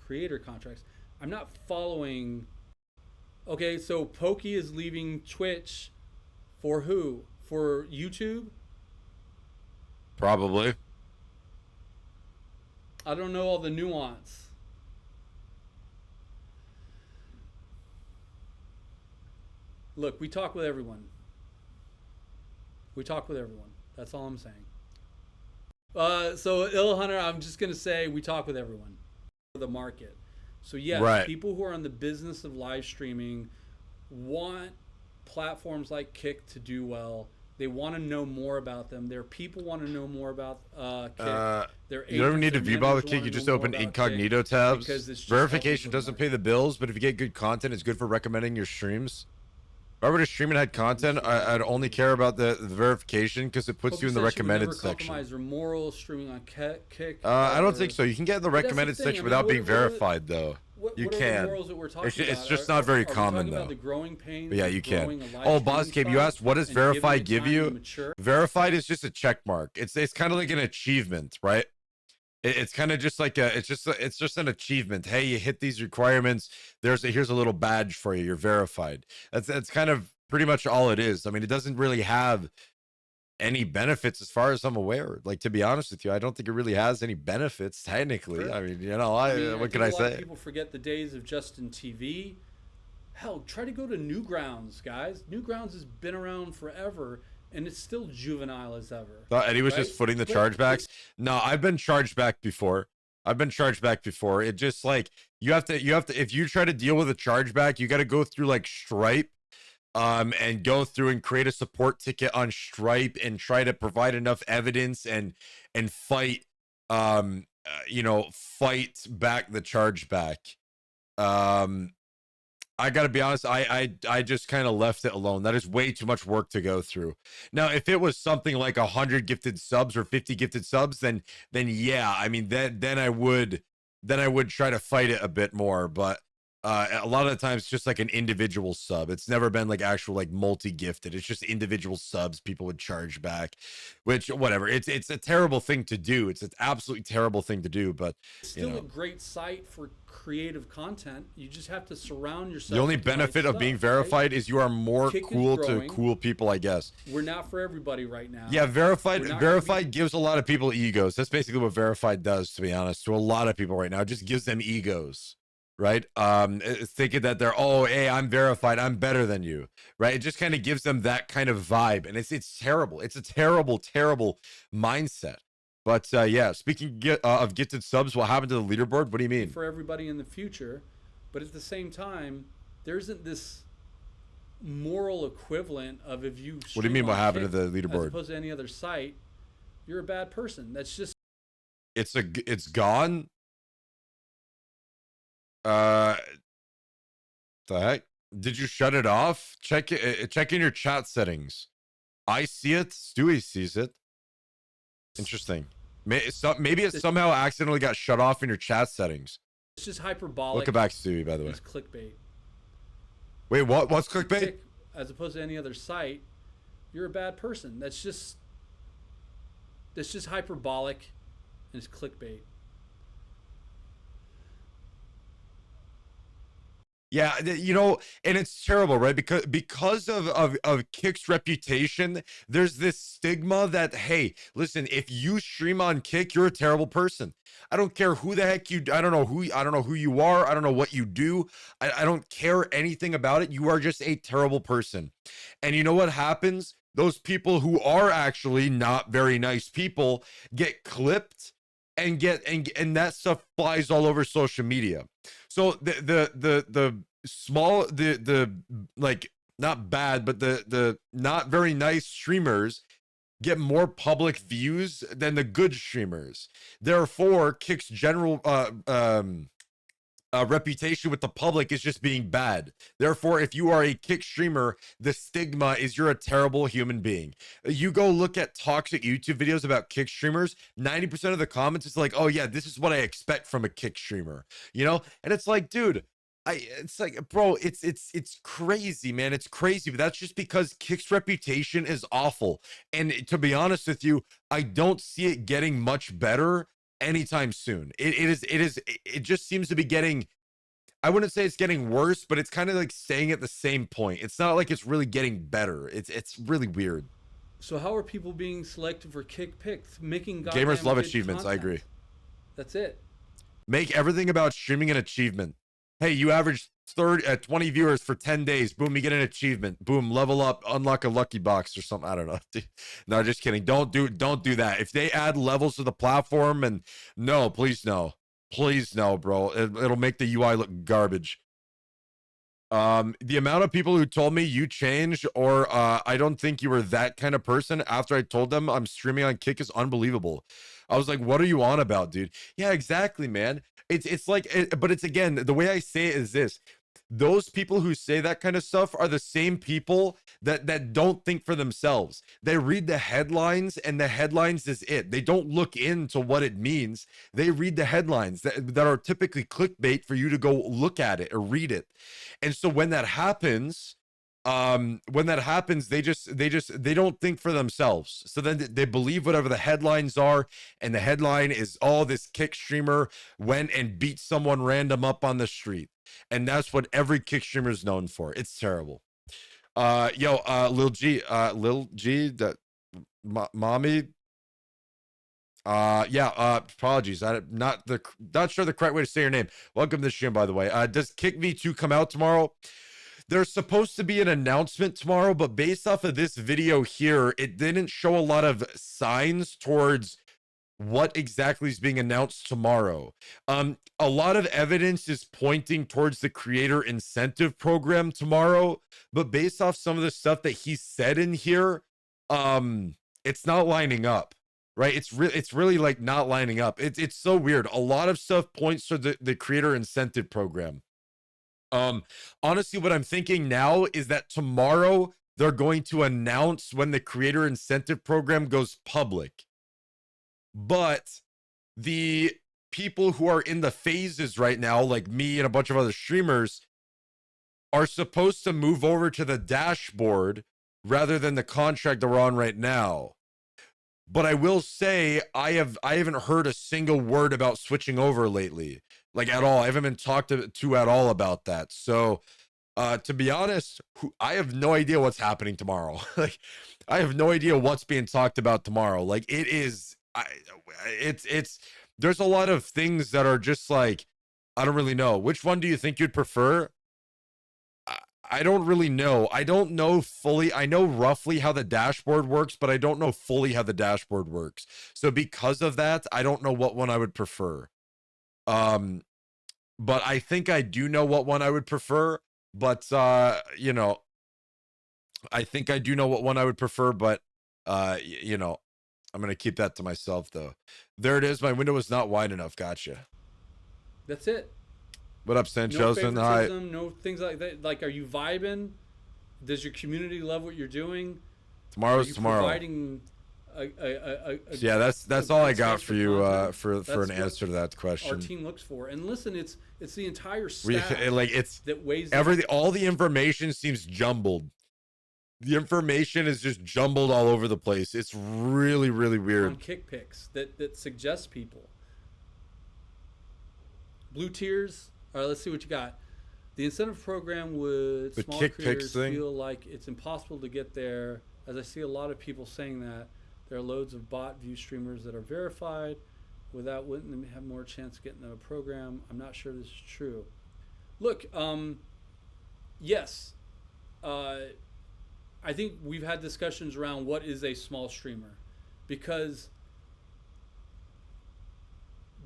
creator contracts. I'm not following. Okay, so Pokey is leaving Twitch for who? For YouTube? Probably. I don't know all the nuance. Look, we talk with everyone. We talk with everyone. That's all I'm saying. So Ill Hunter, I'm just gonna say we talk with everyone. The market. So yes, right. People who are in the business of live streaming want platforms like Kick to do well. They want to know more about them. Their people want to know more about Kick. You don't need to view all the Kick. You just open incognito tabs. Verification doesn't pay the bills, but if you get good content, it's good for recommending your streams. If I were to stream and had content, I'd only care about the verification because it puts you in the recommended section. Compromise your morals streaming on Kick. I don't think so. You can get in the recommended section without being verified, though. You can. It's just not very common, though. But yeah, you can. Oh, Bozcape, you asked, what does verified give you? Verified is just a check mark. It's kind of like an achievement, right? It's kind of just like it's just an achievement. Hey, you hit these requirements. Here's a little badge for you. You're verified. That's kind of pretty much all it is. I mean, it doesn't really have any benefits as far as I'm aware. Like, to be honest with you, I don't think it really has any benefits technically. Sure. I mean, you know, what can I say? People forget the days of Justin TV. Hell, try to go to Newgrounds, guys. Newgrounds has been around forever. And it's still juvenile as ever. And he was just footing the chargebacks. No, I've been charged back before. It just like you have to if you try to deal with a chargeback, you got to go through like Stripe, and go through and create a support ticket on Stripe and try to provide enough evidence and fight, fight back the chargeback. I gotta be honest, I just kind of left it alone. That is way too much work to go through. Now, if it was something like 100 gifted subs or 50 gifted subs, then yeah, I mean, then I would try to fight it a bit more. But a lot of the times it's just like an individual sub. It's never been like actual like multi-gifted. It's just individual subs people would charge back, which whatever. It's a terrible thing to do. It's an absolutely terrible thing to do, but still a great site for creative content. You just have to surround yourself. The only benefit of being verified is you are more cool to cool people, I guess. We're not for everybody right now. Yeah, verified gives a lot of people egos. That's basically what verified does, to be honest. To a lot of people right now, it just gives them egos. Right? Thinking that they're, oh, hey, I'm verified, I'm better than you. Right? It just kind of gives them that kind of vibe. And it's terrible. It's a terrible, terrible mindset. But yeah, speaking of gifted subs, what happened to the leaderboard? What do you mean? For everybody in the future. But at the same time, there isn't this moral equivalent of if you what do you mean what happened to the leaderboard? As opposed to any other site, you're a bad person. That's just it's gone. The heck? Did you shut it off? Check in your chat settings. I see it. Stewie sees it. Interesting. Maybe it somehow accidentally got shut off in your chat settings. It's just hyperbolic. Look back, Stewie, by the way. It's clickbait. Wait, what's clickbait? As opposed to any other site, you're a bad person. That's just hyperbolic, and it's clickbait. Yeah, you know, and it's terrible, right? Because of Kick's reputation, there's this stigma that, hey, listen, if you stream on Kick, you're a terrible person. I don't care who the heck you, I don't know who you are, I don't know what you do, I don't care anything about it. You are just a terrible person. And you know what happens? Those people who are actually not very nice people get clipped and and that stuff flies all over social media. So the small the like not bad, but the not very nice streamers get more public views than the good streamers. Therefore, Kick's general reputation with the public is just being bad. Therefore, if you are a Kick streamer, the stigma is you're a terrible human being. You go look at toxic YouTube videos about Kick streamers, 90% of the comments is like, oh yeah, this is what I expect from a Kick streamer, you know? And it's like, dude, it's like, bro, it's crazy, man. It's crazy, but that's just because Kick's reputation is awful. And to be honest with you, I don't see it getting much better anytime soon. It just seems to be getting, I wouldn't say it's getting worse, but it's kind of like staying at the same point. It's not like it's really getting better. It's really weird. So how are people being selected for Kick picks? Making Gamers love good achievements. I content. agree. That's it. Make everything about streaming an achievement. Hey, you averaged 20 viewers for 10 days. Boom, you get an achievement. Boom, level up, unlock a lucky box or something. I don't know. No, just kidding. Don't do that. If they add levels to the platform, and no, please no. Please no, bro. It'll make the UI look garbage. The amount of people who told me you changed, or I don't think you were that kind of person after I told them I'm streaming on Kick is unbelievable. I was like, what are you on about, dude? Yeah, exactly, man. It's like but it's, again, the way I say it is this: those people who say that kind of stuff are the same people that don't think for themselves. They read the headlines, and the headlines is it. They don't look into what it means. They read the headlines that are typically clickbait for you to go look at it or read it. And so when that happens, they don't think for themselves. So then they believe whatever the headlines are, and the headline is, oh, this Kick streamer went and beat someone random up on the street. And that's what every Kick streamer is known for. It's terrible. Lil G, that mommy. Apologies. I'm not sure the correct way to say your name. Welcome to the stream, by the way. Does Kick V2 come out tomorrow? There's supposed to be an announcement tomorrow, but based off of this video here, it didn't show a lot of signs towards what exactly is being announced tomorrow. A lot of evidence is pointing towards the creator incentive program tomorrow, but based off some of the stuff that he said in here, it's not lining up, right? It's really like not lining up. It's so weird. A lot of stuff points to the creator incentive program. Honestly, what I'm thinking now is that tomorrow they're going to announce when the creator incentive program goes public. But the people who are in the phases right now, like me and a bunch of other streamers, are supposed to move over to the dashboard rather than the contract that we're on right now. But I will say I haven't heard a single word about switching over lately, like at all. I haven't been talked to at all about that. So to be honest, I have no idea what's happening tomorrow. Like, I have no idea what's being talked about tomorrow. Like, there's a lot of things that are just like, I don't really know. Which one do you think you'd prefer? I don't really know. I don't know fully. I know roughly how the dashboard works, but I don't know fully how the dashboard works. So because of that, I don't know what one I would prefer. But I think I do know what one I would prefer. But I think I do know what one I would prefer. But I'm gonna keep that to myself, though. There it is. My window was not wide enough. Gotcha. That's it. What up, Sanchosen? No favoritism, no things like that. Like, are you vibing? Does your community love what you're doing? Tomorrow's tomorrow. Providing yeah, that's all I got for you for an answer to that question. Our team looks for, and listen, it's the entire staff it's that weighs all the information seems jumbled. The information is just jumbled all over the place. It's really, really on weird. Kick picks that suggest people. Blue tiers. All right, let's see what you got. The incentive program would The small Kick creators picks thing. feel like it's impossible to get there. As I see a lot of people saying that, there are loads of bot view streamers that are verified. Without wouldn't them have more chance of getting the program? I'm not sure this is true. Look, yes, I think we've had discussions around what is a small streamer, because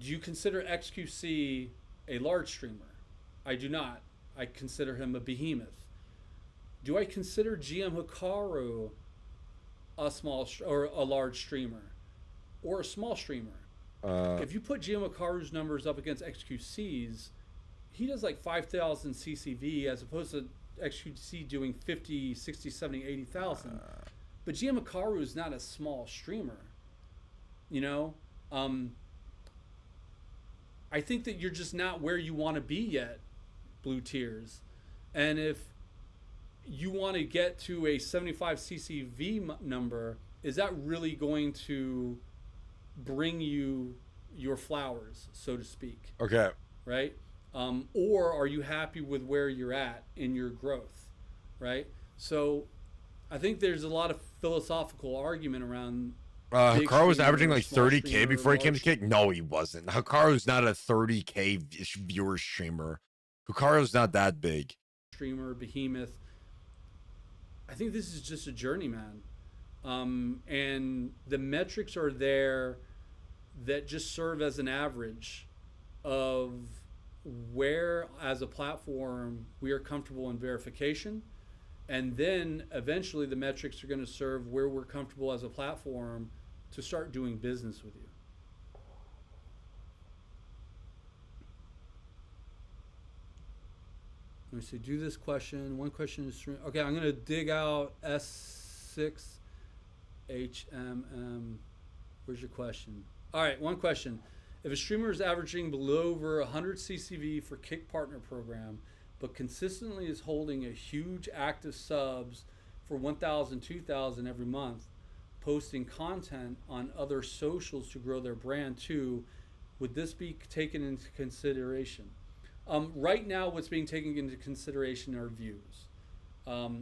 do you consider XQC a large streamer? I do not. I consider him a behemoth. Do I consider GM Hikaru a small or a large streamer or a small streamer? If you put GM Hikaru's numbers up against XQC's, he does like 5,000 CCV as opposed to XQC doing 50, 60, 70, 80,000. But GM Hikaru is not a small streamer. You know, I think that you're just not where you want to be yet, blue tiers. And if you want to get to a 75 CCV number, is that really going to bring you your flowers, so to speak? Okay. Right? Or are you happy with where you're at in your growth? Right? So I think there's a lot of philosophical argument around Hikaru was streamer, averaging like small 30K streamer, before he came to large Kick. No, he wasn't. Hikaru's not a 30K viewer streamer. Hikaru's not that big. streamer, behemoth. I think this is just a journey, man. And the metrics are there that just serve as an average of where, as a platform, we are comfortable in verification. And then eventually the metrics are going to serve where we're comfortable as a platform to start doing business with you. Let me see. Do this question. One question is okay. I'm going to dig out S6HMM. Where's your question? All right. One question. If a streamer is averaging below over 100 CCV for Kick Partner Program, but consistently is holding a huge active subs for 1,000, 2,000 every month, posting content on other socials to grow their brand too, would this be taken into consideration? Right now, what's being taken into consideration are views.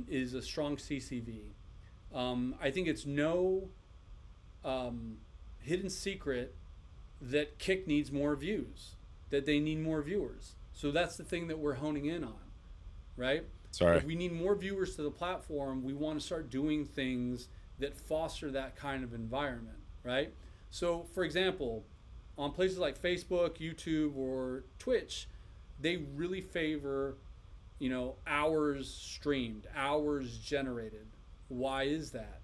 Is a strong CCV. I think it's no hidden secret that Kick needs more views, that they need more viewers. So that's the thing that we're honing in on, right? Sorry. If we need more viewers to the platform, we want to start doing things that foster that kind of environment, right? So, for example, on places like Facebook, YouTube, or Twitch, they really favor, hours streamed, hours generated. Why is that?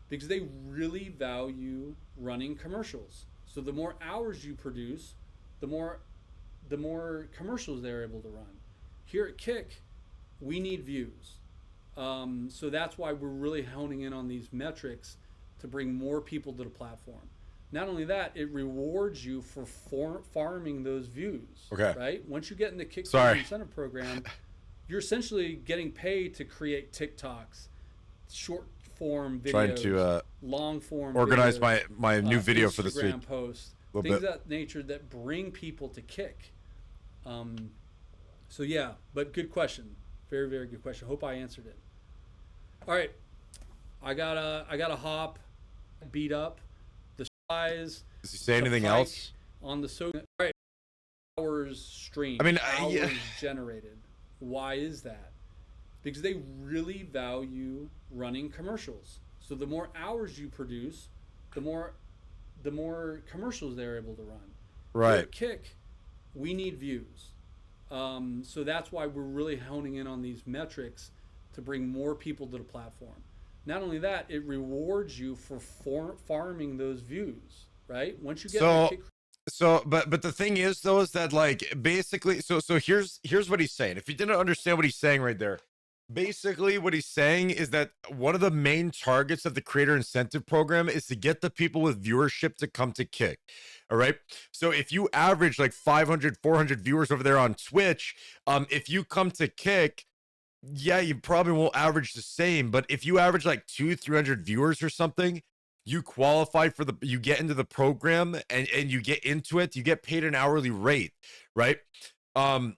Because they really value running commercials. So the more hours you produce, the more commercials they're able to run. Here at Kick, we need views. So that's why we're really honing in on these metrics to bring more people to the platform. Not only that, it rewards you for farming those views. Okay. Right? Once you get in the Kick incentive program, you're essentially getting paid to create TikToks, short form videos, Trying to long form organize videos, my new video for this week. Instagram posts, Little things bit. of that nature that bring people to Kick. So yeah, but good question. Very, very good question. Hope I answered it. All right. I gotta hop, beat up. Does he say anything else? On the all right, hours streamed. I mean, hours generated. Why is that? Because they really value running commercials. So the more hours you produce, the more commercials they're able to run. Right. Here at Kick, we need views. So that's why we're really honing in on these metrics to bring more people to the platform. Not only that, it rewards you for farming those views, right? Once you get but the thing is though, is that like basically, so here's what he's saying. If you didn't understand what he's saying right there, basically what he's saying is that one of the main targets of the creator incentive program is to get the people with viewership to come to Kick. All right. So if you average like 500, 400 viewers over there on Twitch, if you come to Kick, Yeah, you probably won't average the same, but if you average like 300 viewers or something, you qualify for you get into the program, and you get into it, you get paid an hourly rate, right? Um,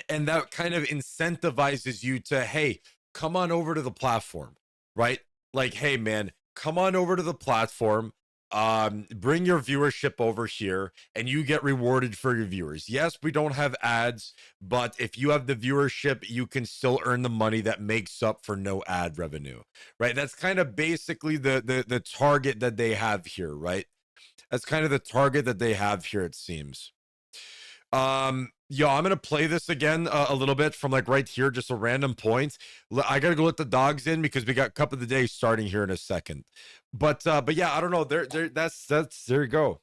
and that kind of incentivizes you to, hey, come on over to the platform, right? Like, hey man, come on over to the platform, bring your viewership over here, and you get rewarded for your viewers. Yes, we don't have ads, but if you have the viewership, you can still earn the money that makes up for no ad revenue, right? That's kind of basically the target that they have here, right? That's kind of the target that they have here, it seems. Yo, I'm gonna play this again a little bit from like right here, just a random point. I gotta go let the dogs in because we got cup of the day starting here in a second. But yeah, I don't know. There, that's there you go.